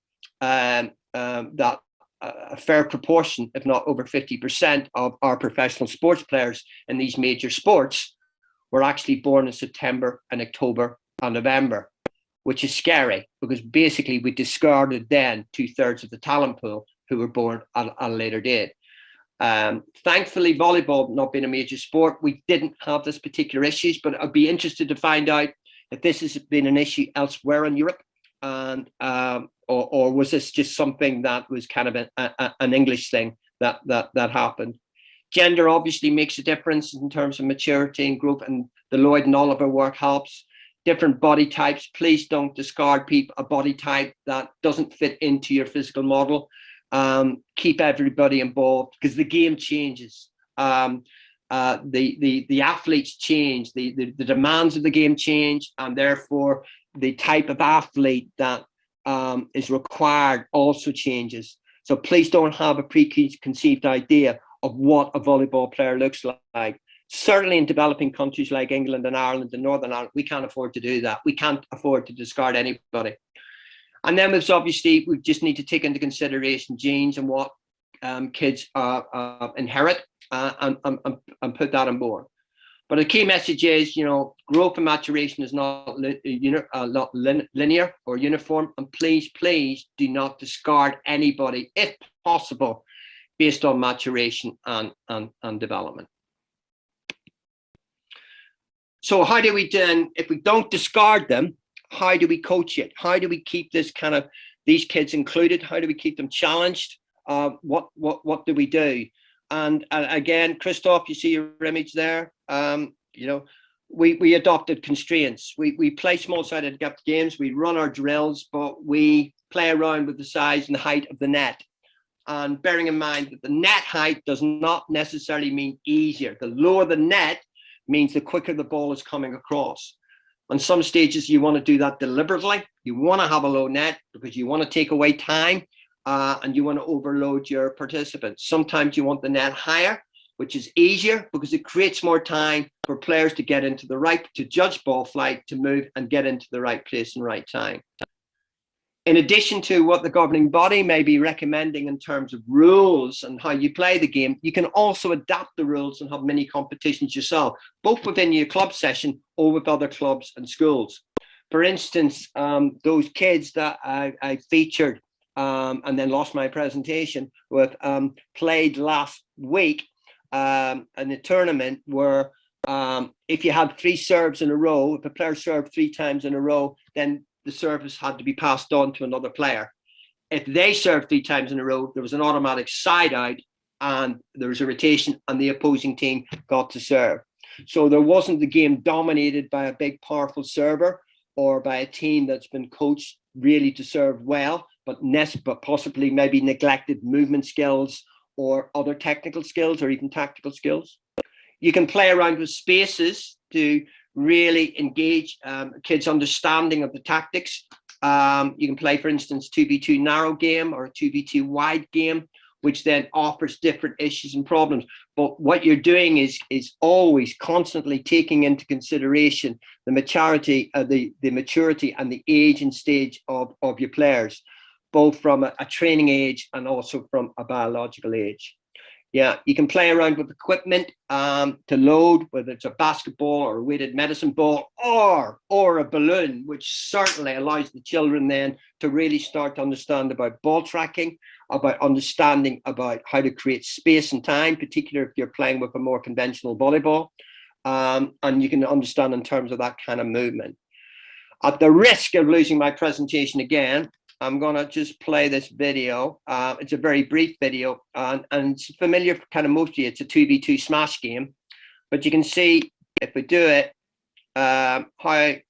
that a fair proportion, if not over 50% of our professional sports players in these major sports were actually born in September and October and November, which is scary because basically we discarded then 2/3 of the talent pool who were born at a later date. Thankfully, volleyball not being a major sport, we didn't have this particular issues, but I'd be interested to find out if this has been an issue elsewhere in Europe, and or was this just something that was kind of an English thing that happened. Gender obviously makes a difference in terms of maturity and growth, and the Lloyd and Oliver work helps. Different body types, please don't discard a body type that doesn't fit into your physical model. Keep everybody involved, because the game changes. The athletes change, the demands of the game change, and therefore the type of athlete that is required also changes. So please don't have a preconceived idea of what a volleyball player looks like. Certainly in developing countries like England and Ireland and Northern Ireland, we can't afford to do that. We can't afford to discard anybody. And then there's obviously, we just need to take into consideration genes and what kids inherit and put that on board. But the key message is, you know, growth and maturation is not linear or uniform. And please, please do not discard anybody, if possible, based on maturation and development. So how do we then, if we don't discard them, how do we coach it? How do we keep this kind of, these kids included? How do we keep them challenged? What do we do? And again, Christoph, you see your image there. You know, we adopted constraints. We play small-sided gap games. We run our drills, but we play around with the size and the height of the net. And bearing in mind that the net height does not necessarily mean easier. The lower the net means the quicker the ball is coming across. On some stages, you want to do that deliberately. You want to have a low net because you want to take away time and you want to overload your participants. Sometimes you want the net higher, which is easier because it creates more time for players to get into the right, to judge ball flight, to move and get into the right place and right time. In addition to what the governing body may be recommending in terms of rules and how you play the game, you can also adapt the rules and have mini competitions yourself, both within your club session or with other clubs and schools. For instance, those kids that I featured and then lost my presentation with played last week in the tournament where if you had 3 serves in a row, if a player served 3 times in a row, then the service had to be passed on to another player. If they served 3 times in a row, there was an automatic side out and there was a rotation and the opposing team got to serve. So there wasn't the game dominated by a big, powerful server or by a team that's been coached really to serve well, but possibly maybe neglected movement skills or other technical skills or even tactical skills. You can play around with spaces to really engage kids' understanding of the tactics. You can play, for instance, 2v2 narrow game or a 2v2 wide game, which then offers different issues and problems. But what you're doing is always constantly taking into consideration the maturity and the age and stage of your players, both from a training age and also from a biological age. Yeah, you can play around with equipment to load, whether it's a basketball or a weighted medicine ball or a balloon, which certainly allows the children then to really start to understand about ball tracking, about understanding about how to create space and time, particularly if you're playing with a more conventional volleyball. And you can understand in terms of that kind of movement. At the risk of losing my presentation again, I'm going to just play this video. It's a very brief video and it's familiar for kind of most of you. It's a 2v2 smash game, but you can see if we do it, how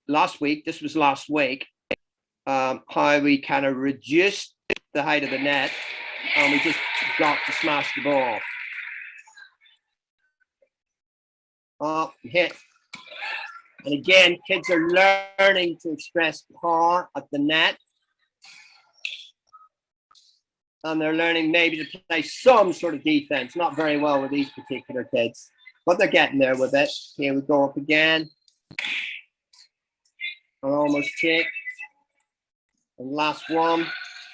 last week, this was last week, how we kind of reduced the height of the net and we just got to smash the ball. Hit. And again, kids are learning to express power at the net. And they're learning maybe to play some sort of defense, not very well with these particular kids, but they're getting there with it. Here we go up again. I almost take. And last one,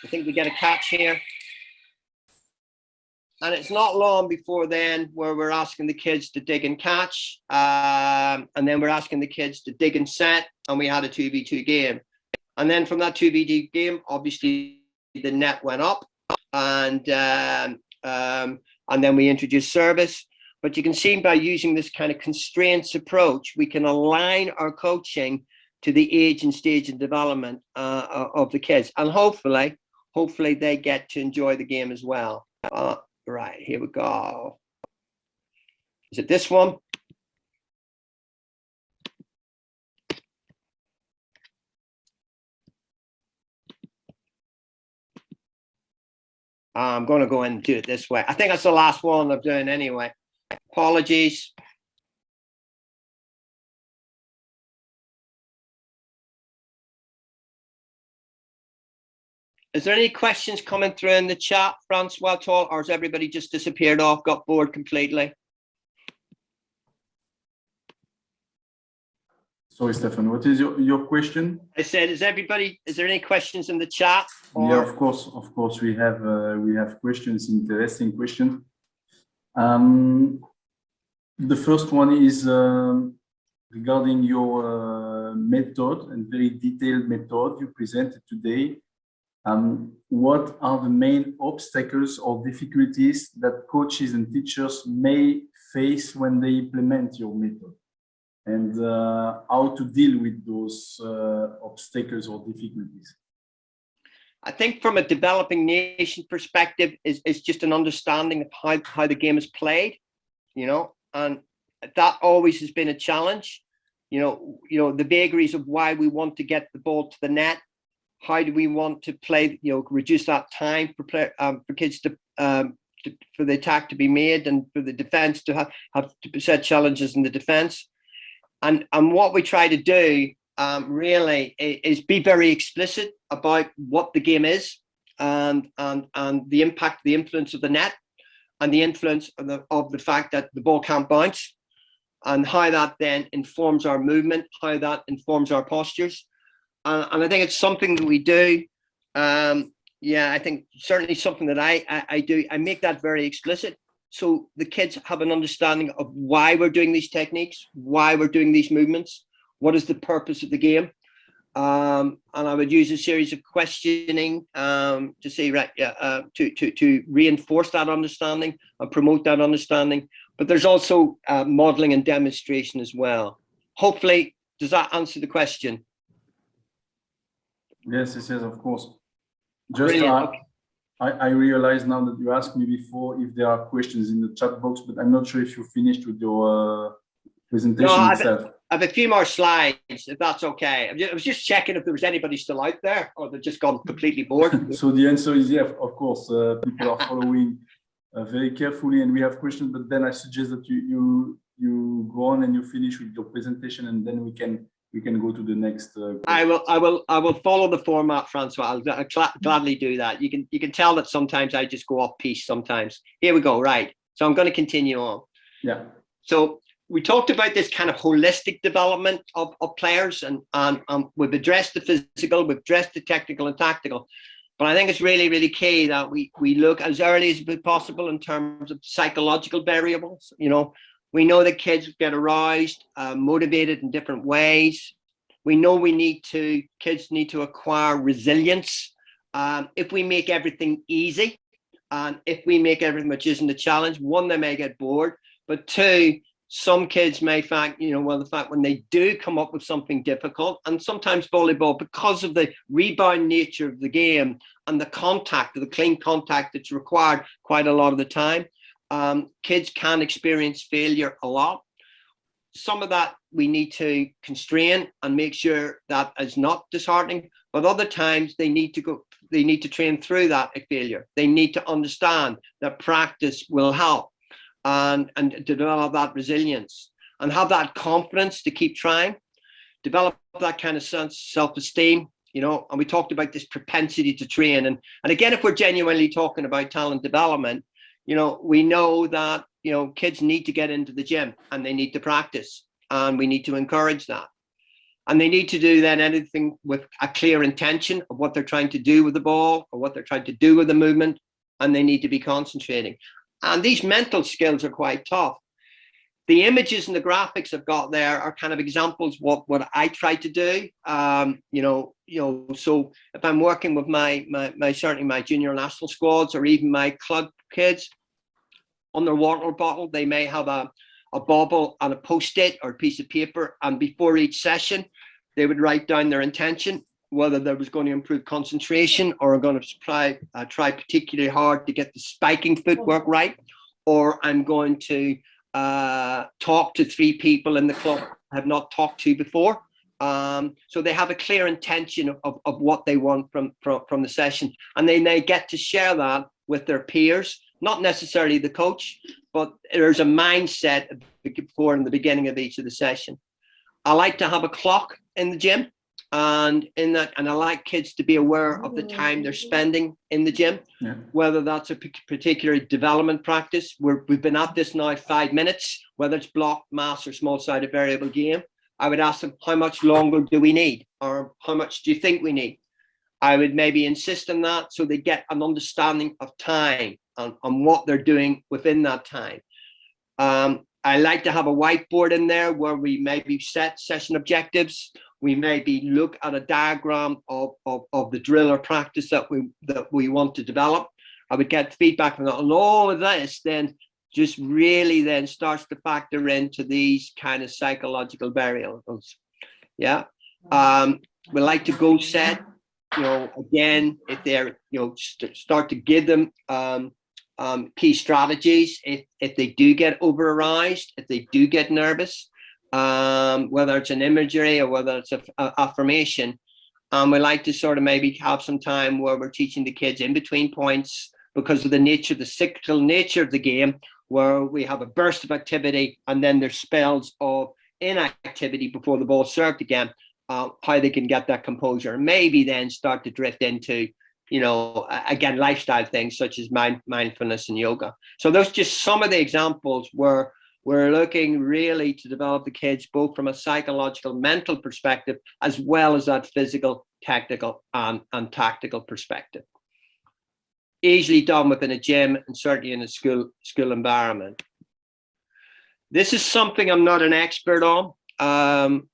I think we get a catch here. And it's not long before then where we're asking the kids to dig and catch. And then we're asking the kids to dig and set, and we had a 2v2 game. And then from that 2v2 game, obviously the net went up. And then we introduce service. But you can see by using this kind of constraints approach, we can align our coaching to the age and stage and development of the kids, and hopefully they get to enjoy the game as well. Right, here we go. Is it this one? I'm going to go and do it this way. I think that's the last one I'm doing anyway. Apologies. Is there any questions coming through in the chat, Francois, at all, or has everybody just disappeared off, got bored completely? Sorry, Stefan, what is your question? I said, is there any questions in the chat? Or... Yeah, of course, we have questions, interesting questions. The first one is regarding your method and very detailed method you presented today. What are the main obstacles or difficulties that coaches and teachers may face when they implement your method, and how to deal with those obstacles or difficulties? I think from a developing nation perspective is just an understanding of how the game is played, you know, and that always has been a challenge. You know, the vagaries of why we want to get the ball to the net. How do we want to play, you know, reduce that time for kids to for the attack to be made and for the defense to have to set challenges in the defense. And what we try to do really is be very explicit about what the game is and the impact, the influence of the net and the influence of the fact that the ball can't bounce, and how that then informs our movement, how that informs our postures. And I think it's something that we do. Yeah, I think certainly something that I do. I make that very explicit, so the kids have an understanding of why we're doing these techniques, why we're doing these movements, what is the purpose of the game. And I would use a series of questioning to say, right, to reinforce that understanding and promote that understanding. But there's also modeling and demonstration as well. Hopefully, does that answer the question? Yes, of course. Just I realize now that you asked me before if there are questions in the chat box, but I'm not sure if you finished with your presentation itself. I have a few more slides, if that's okay. I was just checking if there was anybody still out there, or they've just gone completely bored. So the answer is yeah, of course. People are following very carefully, and we have questions. But then I suggest that you go on and you finish with your presentation, and then we can go to the next. I will follow the format, Francois. I'll gladly do that. You can tell that sometimes I just go off piece sometimes. Here we go. Right. So I'm going to continue on. Yeah. So we talked about this kind of holistic development of players, and we've addressed the physical, we've addressed the technical and tactical. But I think it's really, really key that we look as early as possible in terms of psychological variables. You know, we know that kids get aroused, motivated in different ways. We know kids need to acquire resilience. If we make everything easy, and if we make everything which isn't a challenge, one, they may get bored, but two, some kids may when they do come up with something difficult, and sometimes volleyball, because of the rebound nature of the game and the contact, the clean contact that's required quite a lot of the time, kids can experience failure a lot. Some of that we need to constrain and make sure that is not disheartening, but other times they need to train through that failure. They need to understand that practice will help and to develop that resilience and have that confidence to keep trying, develop that kind of sense of self-esteem, you know. And we talked about this propensity to train, and again, if we're genuinely talking about talent development, you know, we know that, you know, kids need to get into the gym and they need to practice, and we need to encourage that. And they need to do then anything with a clear intention of what they're trying to do with the ball or what they're trying to do with the movement, and they need to be concentrating. And these mental skills are quite tough. The images and the graphics I've got there are kind of examples of what I try to do. So if I'm working with certainly my junior national squads or even my club kids, on their water bottle, they may have a bauble and a post-it or a piece of paper, and before each session, they would write down their intention, whether they was going to improve concentration or going to try particularly hard to get the spiking footwork right, or I'm going to talk to 3 people in the club I have not talked to before. So they have a clear intention of what they want from the session, and then they get to share that with their peers, not necessarily the coach, but there's a mindset before in the beginning of each of the session. I like to have a clock in the gym, and I like kids to be aware of the time they're spending in the gym, whether that's a particular development practice. We've been at this now 5 minutes, whether it's block, mass, or small-sided variable game. I would ask them, how much longer do we need? Or how much do you think we need? I would maybe insist on that so they get an understanding of time and what they're doing within that time. I like to have a whiteboard in there where we maybe set session objectives. We maybe look at a diagram of the drill or practice that we want to develop. I would get feedback from that. And all of this then just really then starts to factor into these kind of psychological variables. Yeah. We like to go set, again, if they're, start to give them key strategies if they do get over-aroused, if they do get nervous, whether it's an imagery or whether it's an affirmation. We like to sort of maybe have some time where we're teaching the kids in between points, because of the cyclical nature of the game, where we have a burst of activity and then there's spells of inactivity before the ball's served again, how they can get that composure, and maybe then start to drift into, again, lifestyle things such as mindfulness and yoga. So those just some of the examples where we're looking really to develop the kids both from a psychological, mental perspective, as well as that physical, technical, and tactical perspective. Easily done within a gym and certainly in a school environment. This is something I'm not an expert on, and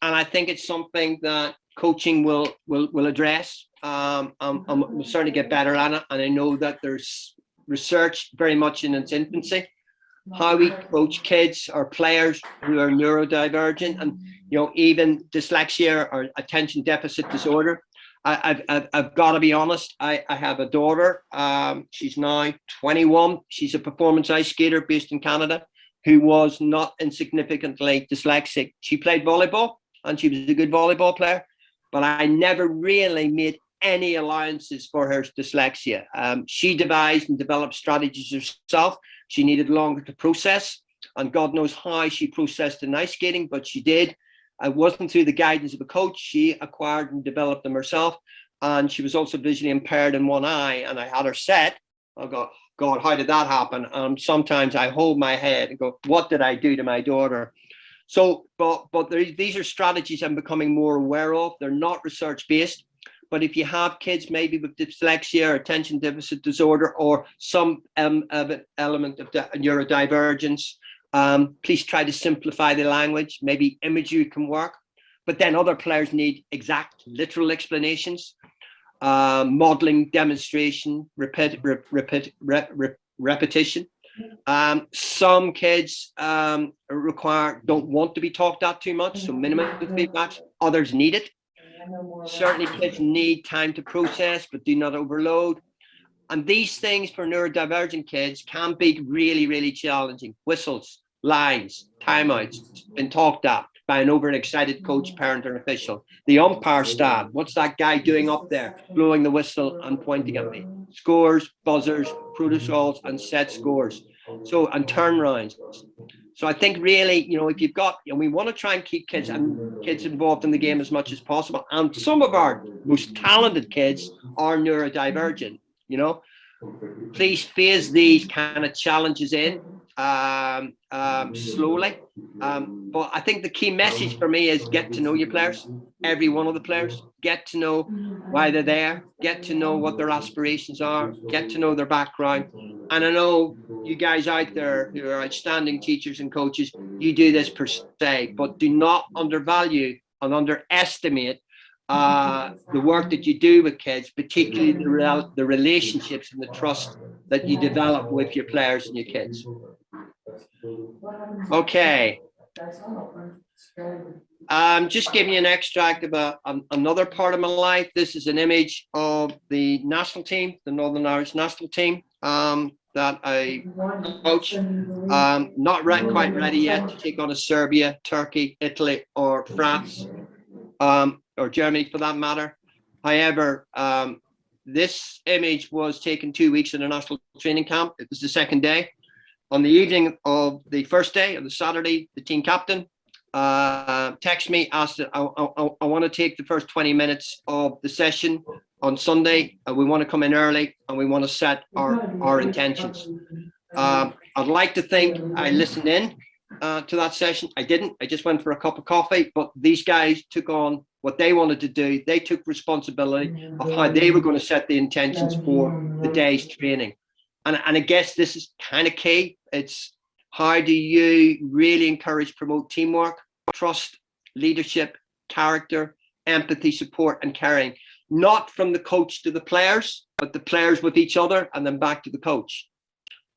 I think it's something that coaching will address. We'll certainly get better at it, and I know that there's research very much in its infancy, how we coach kids or players who are neurodivergent, and even dyslexia or attention deficit disorder. I've got to be honest. I have a daughter. She's now 21. She's a performance ice skater based in Canada, who was not insignificantly dyslexic. She played volleyball and she was a good volleyball player, but I never really made any allowances for her dyslexia. She devised and developed strategies herself. She needed longer to process, and God knows how she processed in ice skating, but she did. It wasn't through the guidance of a coach. She acquired and developed them herself. And she was also visually impaired in one eye. And I had her set. I go, God, how did that happen? Sometimes I hold my head and go, what did I do to my daughter? So, but these are strategies I'm becoming more aware of. They're not research-based. But if you have kids maybe with dyslexia or attention deficit disorder or some element of neurodivergence, please try to simplify the language. Maybe imagery can work, but then other players need exact literal explanations, modeling, demonstration, repetition. Some kids don't want to be talked at too much, so minimum feedback. Others need it. Certainly kids need time to process, but do not overload. And these things for neurodivergent kids can be really, really challenging. Whistles, lines, timeouts, been talked at by an overexcited coach, parent, or official. The umpire stand, what's that guy doing up there, blowing the whistle and pointing at me? Scores, buzzers, protocols, and set scores. So, and turnarounds. So I think really, if you've got, we want to try and keep kids involved in the game as much as possible. And some of our most talented kids are neurodivergent, Please phase these kind of challenges in slowly. But I think the key message for me is get to know your players, every one of the players, get to know why they're there, get to know what their aspirations are, get to know their background. And I know you guys out there who are outstanding teachers and coaches, you do this per se, but do not undervalue and underestimate the work that you do with kids, particularly the relationships and the trust that you develop with your players and your kids. Okay. Just giving you an extract about another part of my life. This is an image of the national team, the Northern Irish national team, that I coach. Not quite ready yet to take on a Serbia, Turkey, Italy, or France, or Germany for that matter. However, this image was taken 2 weeks in a national training camp. It was the second day. On the evening of the first day, of the Saturday, the team captain text me, asked, I want to take the first 20 minutes of the session on Sunday. We want to come in early and we want to set our intentions. I'd like to think I listened in to that session. I didn't. I just went for a cup of coffee, but these guys took on what they wanted to do. They took responsibility of how they were going to set the intentions for the day's training. And I guess this is kind of key. It's how do you really encourage, promote teamwork, trust, leadership, character, empathy, support, and caring, not from the coach to the players, but the players with each other and then back to the coach.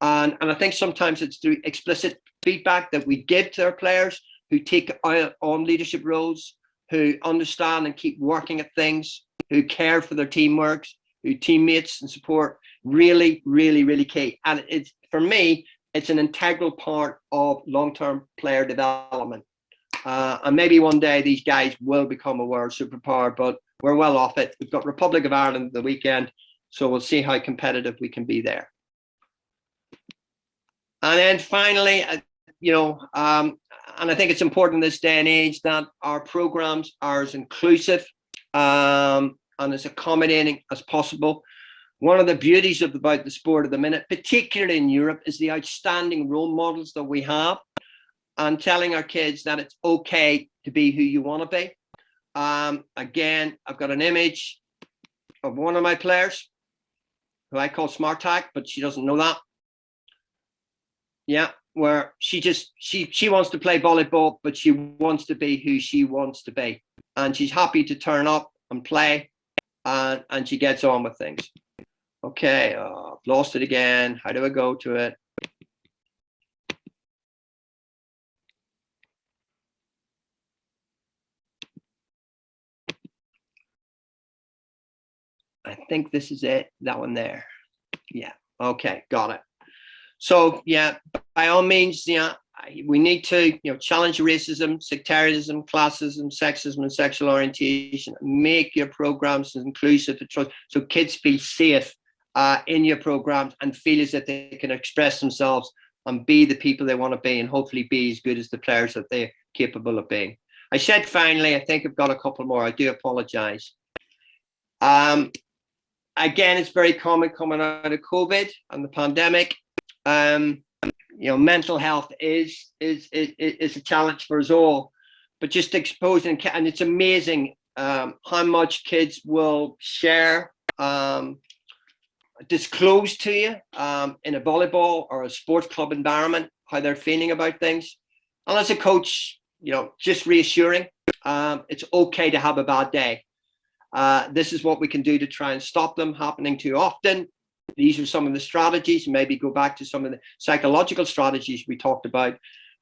And I think sometimes it's through explicit feedback that we give to our players who take on leadership roles, who understand and keep working at things, who care for their teamwork, who teammates and support, really, really, really key. And it's, for me, it's an integral part of long-term player development. And maybe one day these guys will become a world superpower, but we're well off it. We've got Republic of Ireland the weekend, so we'll see how competitive we can be there. And then finally, and I think it's important in this day and age that our programs are as inclusive and as accommodating as possible. One of the beauties about the sport at the minute, particularly in Europe, is the outstanding role models that we have, and telling our kids that it's okay to be who you want to be. Again, I've got an image of one of my players who I call Smart Tack, but she doesn't know that. Yeah, where she wants to play volleyball, but she wants to be who she wants to be. And she's happy to turn up and play, and she gets on with things. Okay, I've lost it again. How do I go to it? I think this is it, that one there. Yeah, okay, got it. So yeah, by all means, yeah, we need to challenge racism, sectarianism, classism, sexism, and sexual orientation. Make your programs inclusive, so kids feel safe in your programs and feel as if they can express themselves and be the people they want to be, and hopefully be as good as the players that they're capable of being. I said finally, I think I've got a couple more. I do apologize. Again, it's very common coming out of COVID and the pandemic. Mental health is a challenge for us all, but just exposing, and it's amazing how much kids will share, disclose to you in a volleyball or a sports club environment how they're feeling about things. And as a coach, just reassuring, it's okay to have a bad day. This is what we can do to try and stop them happening too often. These are some of the strategies. Maybe go back to some of the psychological strategies we talked about,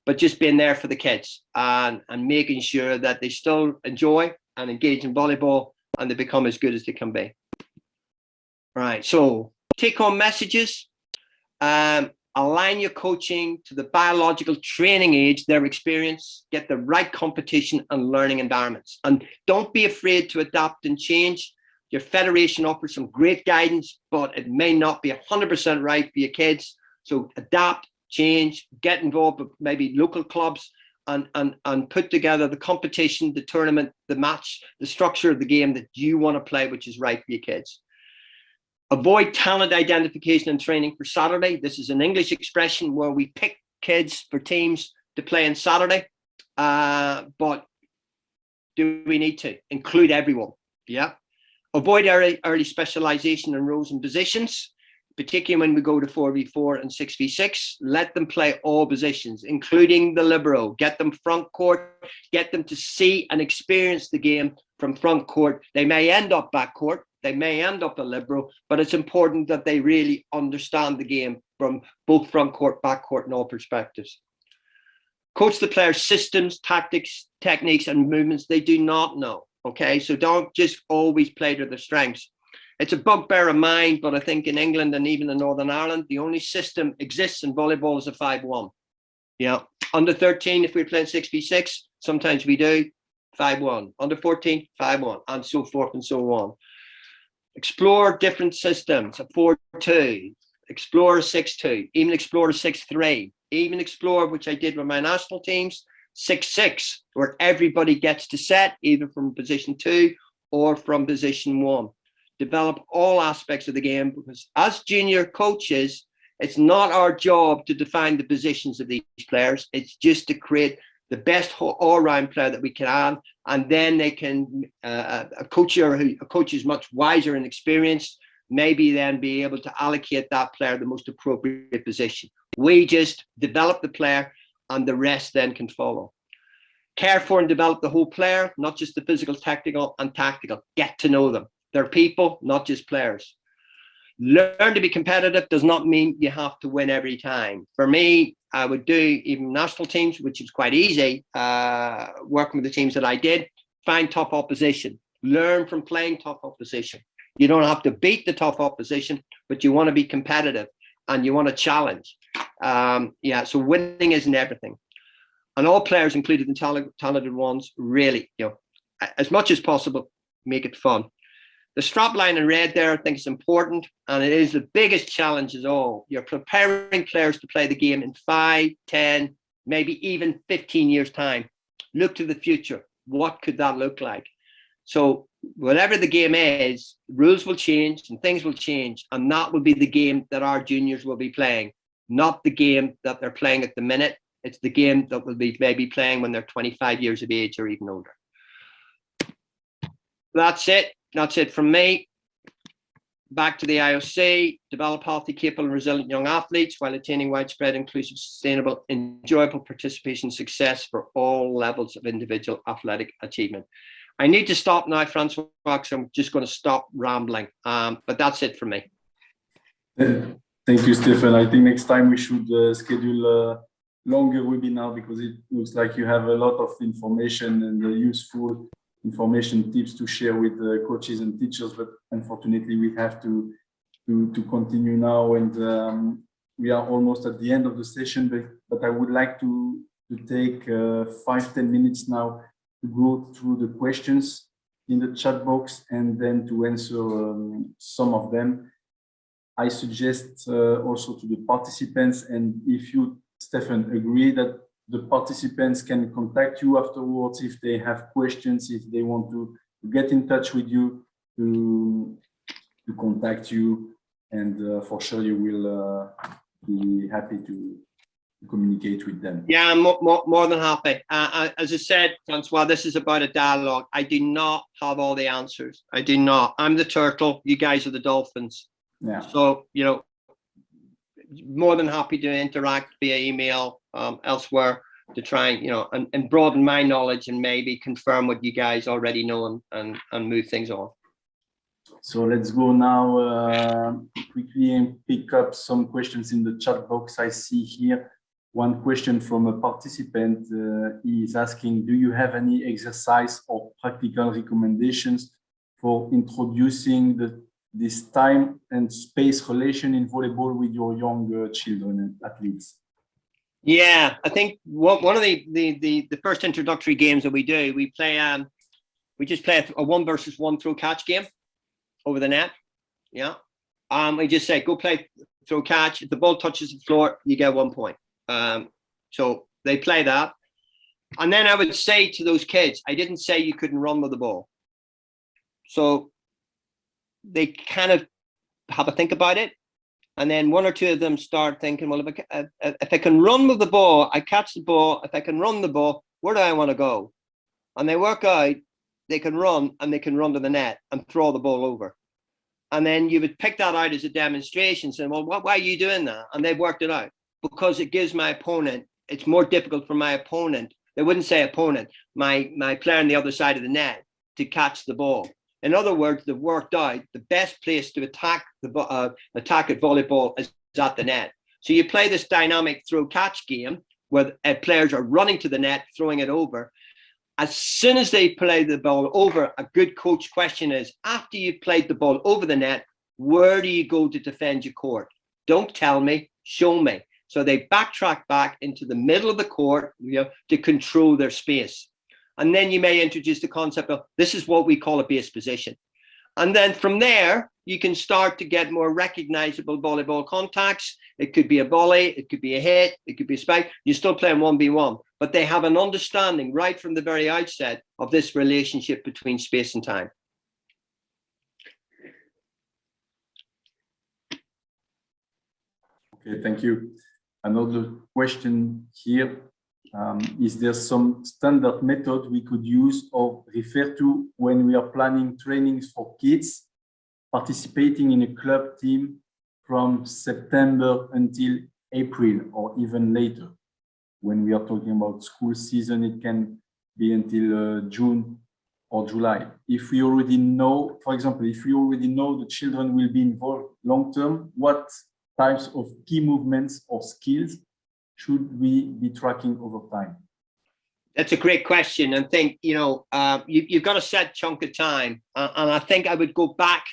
but just being there for the kids and making sure that they still enjoy and engage in volleyball and they become as good as they can be. Right, so take home messages. Align your coaching to the biological training age, their experience, get the right competition and learning environments. And don't be afraid to adapt and change. Your federation offers some great guidance, but it may not be 100% right for your kids. So adapt, change, get involved with maybe local clubs and put together the competition, the tournament, the match, the structure of the game that you want to play, which is right for your kids. Avoid talent identification and training for Saturday. This is an English expression where we pick kids for teams to play on Saturday. But do we need to include everyone? Yeah. Avoid early specialization in roles and positions, particularly when we go to 4v4 and 6v6. Let them play all positions, including the libero. Get them front court, get them to see and experience the game from front court. They may end up back court, they may end up a libero, but it's important that they really understand the game from both front court, back court, and all perspectives. Coach the players' systems, tactics, techniques, and movements they do not know. Okay, so don't just always play to their strengths. It's a bugbear of mine, but I think in England and even in Northern Ireland, the only system exists in volleyball is a 5-1. Yeah, under 13, if we're playing 6v6, sometimes we do 5-1. Under 14, 5-1, and so forth and so on. Explore different systems, a 4-2, explore a 6-2, even explore a 6-3, even explore, which I did with my national teams, 6-6, where everybody gets to set either from position 2 or from position 1. Develop all aspects of the game, because as junior coaches, it's not our job to define the positions of these players. It's just to create the best all-round player that we can, and then they can a coach who's much wiser and experienced maybe then be able to allocate that player the most appropriate position. We just develop the player, and the rest then can follow. Care for and develop the whole player, not just the physical, technical, and tactical. Get to know them. They're people, not just players. Learn to be competitive does not mean you have to win every time. For me, I would do even national teams, which was quite easy, working with the teams that I did, find tough opposition. Learn from playing tough opposition. You don't have to beat the tough opposition, but you want to be competitive and you want to challenge. Yeah, so winning isn't everything. And all players, including the talented ones, really, as much as possible, make it fun. The strap line in red there, I think is important, and it is the biggest challenge of all. You're preparing players to play the game in 5, 10, maybe even 15 years' time. Look to the future. What could that look like? So whatever the game is, rules will change and things will change, and that will be the game that our juniors will be playing, not the game that they're playing at the minute. It's the game that will be maybe playing when they're 25 years of age or even older. That's it. That's it from me. Back to the IOC. Develop healthy, capable, and resilient young athletes while attaining widespread, inclusive, sustainable, enjoyable participation success for all levels of individual athletic achievement. I need to stop now, Francois, because I'm just going to stop rambling. But that's it for me. Thank you, Stephen. I think next time we should schedule a longer webinar, because it looks like you have a lot of information and useful information tips to share with coaches and teachers, but unfortunately we have to continue now, and we are almost at the end of the session, but I would like to take 5-10 minutes now to go through the questions in the chat box and then to answer some of them. I suggest also to the participants, and if you, Stephen, agree, that the participants can contact you afterwards if they have questions, if they want to get in touch with you, to contact you, and for sure you will be happy to communicate with them. Yeah, I'm more than happy. As I said, Francois, this is about a dialogue. I do not have all the answers. I do not. I'm the turtle. You guys are the dolphins. Yeah. So, more than happy to interact via email, elsewhere, to try and broaden my knowledge and maybe confirm what you guys already know and move things on. So let's go now quickly and pick up some questions in the chat box. I see here one question from a participant. He is asking, do you have any exercise or practical recommendations for introducing this time and space relation in volleyball with your young children and athletes? Yeah, I think one of the first introductory games that we do, we just play a 1-versus-1 throw catch game over the net. Yeah, we just say go play throw catch. If the ball touches the floor, you get 1 point. So they play that, and then I would say to those kids, I didn't say you couldn't run with the ball. So they kind of have a think about it, and then 1 or 2 of them start thinking, well, if I can run with the ball, I catch the ball. If I can run the ball, where do I want to go? And they work out they can run, and they can run to the net and throw the ball over. And then you would pick that out as a demonstration, saying, well, why are you doing that? And they've worked it out, because it gives my opponent, it's more difficult for my opponent. They wouldn't say opponent, my player on the other side of the net, to catch the ball. In other words, they've worked out the best place to attack at volleyball is at the net. So you play this dynamic throw catch game where players are running to the net, throwing it over. As soon as they play the ball over, a good coach question is, after you've played the ball over the net, where do you go to defend your court? Don't tell me, show me. So they backtrack back into the middle of the court, to control their space. And then you may introduce the concept of, this is what we call a base position. And then from there, you can start to get more recognizable volleyball contacts. It could be a volley, it could be a hit, it could be a spike. You're still playing 1v1, but they have an understanding right from the very outset of this relationship between space and time. Okay, thank you. Another question here. Is there some standard method we could use or refer to when we are planning trainings for kids participating in a club team from September until April or even later? When we are talking about school season, it can be until June or July. If we already know, for example, if we already know the children will be involved long term, what types of key movements or skills should we be tracking over time? That's a great question. And think, you've got a set chunk of time. And I think I would go back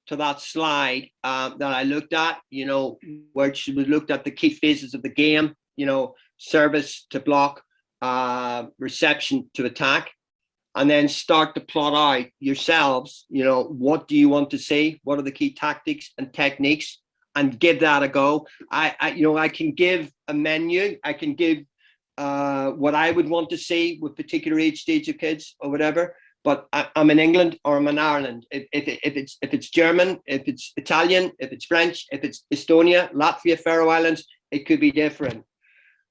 to that slide that I looked at, where we looked at the key phases of the game, service to block, reception to attack, and then start to plot out yourselves, what do you want to see? What are the key tactics and techniques? And give that a go. I can give a menu. I can give what I would want to see with particular age stage of kids or whatever. But I'm in England or I'm in Ireland. If it's German, if it's Italian, if it's French, if it's Estonia, Latvia, Faroe Islands, it could be different.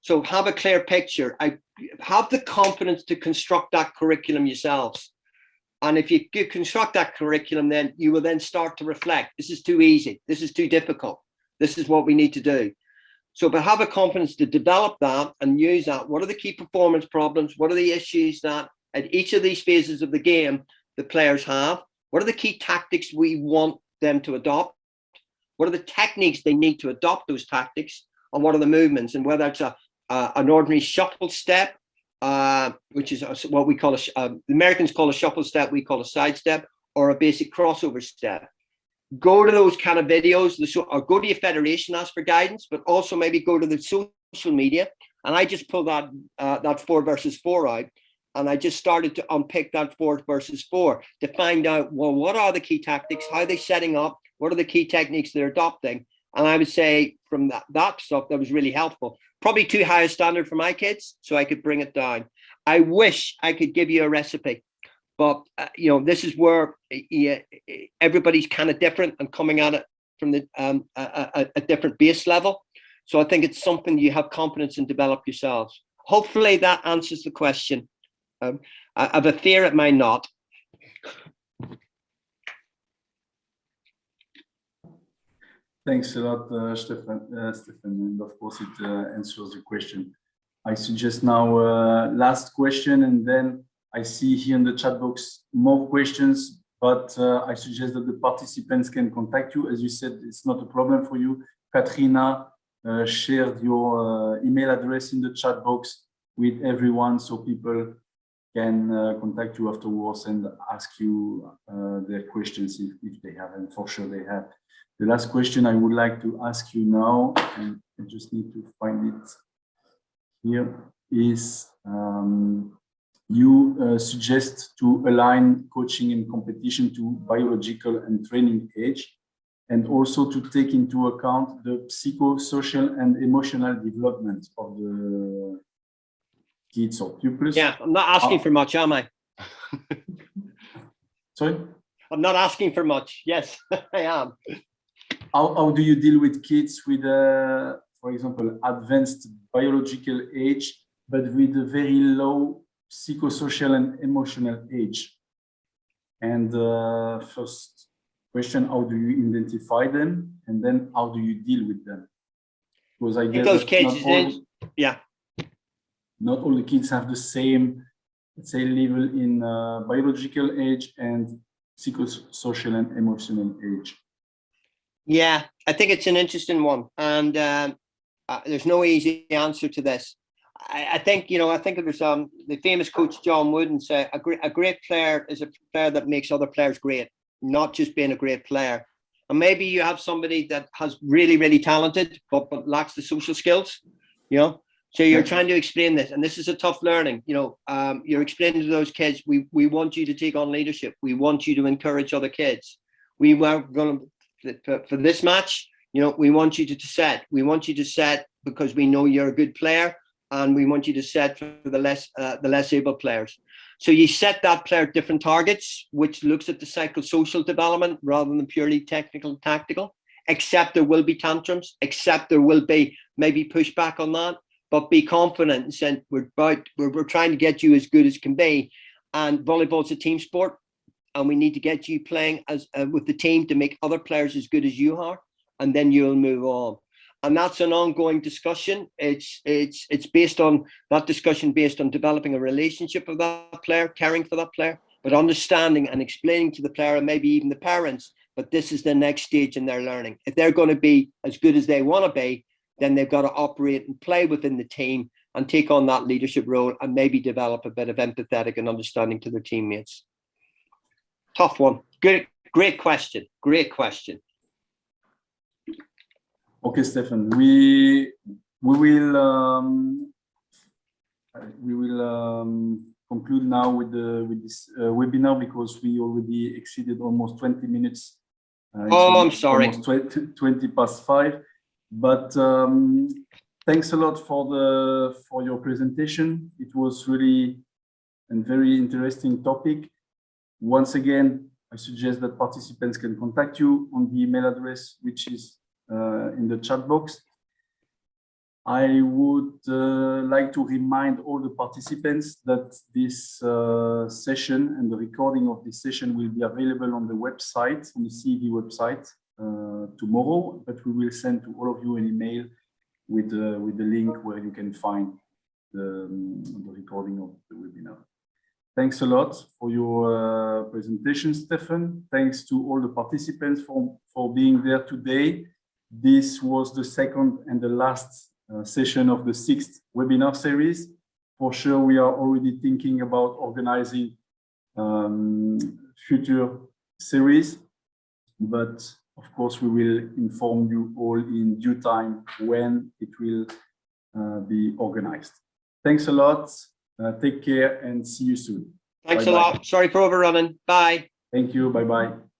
So have a clear picture. I have the confidence to construct that curriculum yourselves. And if you construct that curriculum, then you will then start to reflect. This is too easy. This is too difficult. This is what we need to do. So, but have a confidence to develop that and use that. What are the key performance problems? What are the issues that at each of these phases of the game the players have? What are the key tactics we want them to adopt? What are the techniques they need to adopt those tactics? And what are the movements? And whether it's an ordinary shuffle step, which is what we call the Americans call a shuffle step, we call a side step, or a basic crossover step. Go to those kind of videos, or go to your federation, ask for guidance, but also maybe go to the social media. And I just pulled that 4 versus 4 out, and I just started to unpick that 4 versus 4 to find out, well, what are the key tactics? How are they setting up? What are the key techniques they're adopting? And I would say from that stuff, that was really helpful. Probably too high a standard for my kids, so I could bring it down. I wish I could give you a recipe, but this is where everybody's kind of different and coming at it from a different base level. So I think it's something you have confidence in, develop yourselves. Hopefully that answers the question. I have a fear it may not. Thanks a lot, Stefan, and of course it answers the question. I suggest now last question, and then I see here in the chat box more questions, but I suggest that the participants can contact you. As you said, it's not a problem for you. Katrina shared your email address in the chat box with everyone, so people can contact you afterwards and ask you their questions if they have, and for sure they have. The last question I would like to ask you now, and I just need to find it here, is you suggest to align coaching and competition to biological and training age, and also to take into account the psychosocial and emotional development of the kids or pupils. Yeah, I'm not asking for much, am I? Sorry? I'm not asking for much. Yes, I am. How do you deal with kids with, for example, advanced biological age, but with a very low psychosocial and emotional age? And first question, how do you identify them? And then how do you deal with them? Because I guess those kids, not all the kids have the same, let's say, level in biological age and psychosocial and emotional age. Yeah, I think it's an interesting one, and there's no easy answer to this. I think, you know, I think it was the famous coach John Wooden said, a great player is a player that makes other players great, not just being a great player. And maybe you have somebody that has really talented, but lacks the social skills, you know. So you're trying to explain this, and this is a tough learning. You know, you're explaining to those kids, we want you to take on leadership. We want you to encourage other kids. We were going to, for this match, you know, we want you to set. We want you to set because we know you're a good player, and we want you to set for the less able players. So you set that player different targets, which looks at the psychosocial development rather than purely technical and tactical. Except there will be tantrums. Except there will be maybe pushback on that. But be confident and say we're trying to get you as good as can be. And volleyball is a team sport, and we need to get you playing as with the team to make other players as good as you are, and then you'll move on. And that's an ongoing discussion. It's based on that discussion, based on developing a relationship with that player, caring for that player, but understanding and explaining to the player and maybe even the parents, but this is the next stage in their learning. If they're going to be as good as they want to be, then they've got to operate and play within the team and take on that leadership role and maybe develop a bit of empathetic and understanding to their teammates. Tough one. Good, great question. Great question. Okay, Stefan, we will conclude now with this webinar because we already exceeded almost 20 minutes. I'm sorry. Almost 20 past 5. But thanks a lot for your presentation. It was really a very interesting topic. Once again, I suggest that participants can contact you on the email address, which is in the chat box. I would like to remind all the participants that this session and the recording of this session will be available on the website, on the CEV website tomorrow, but we will send to all of you an email with the link where you can find the recording of the webinar. Thanks a lot for your presentation, Stefan. Thanks to all the participants for being there today. This was the second and the last session of the 6th webinar series. For sure, we are already thinking about organizing future series, but of course, we will inform you all in due time when it will be organized. Thanks a lot. Take care and see you soon. Thanks a lot. Sorry for overrunning. Bye. Thank you. Bye-bye.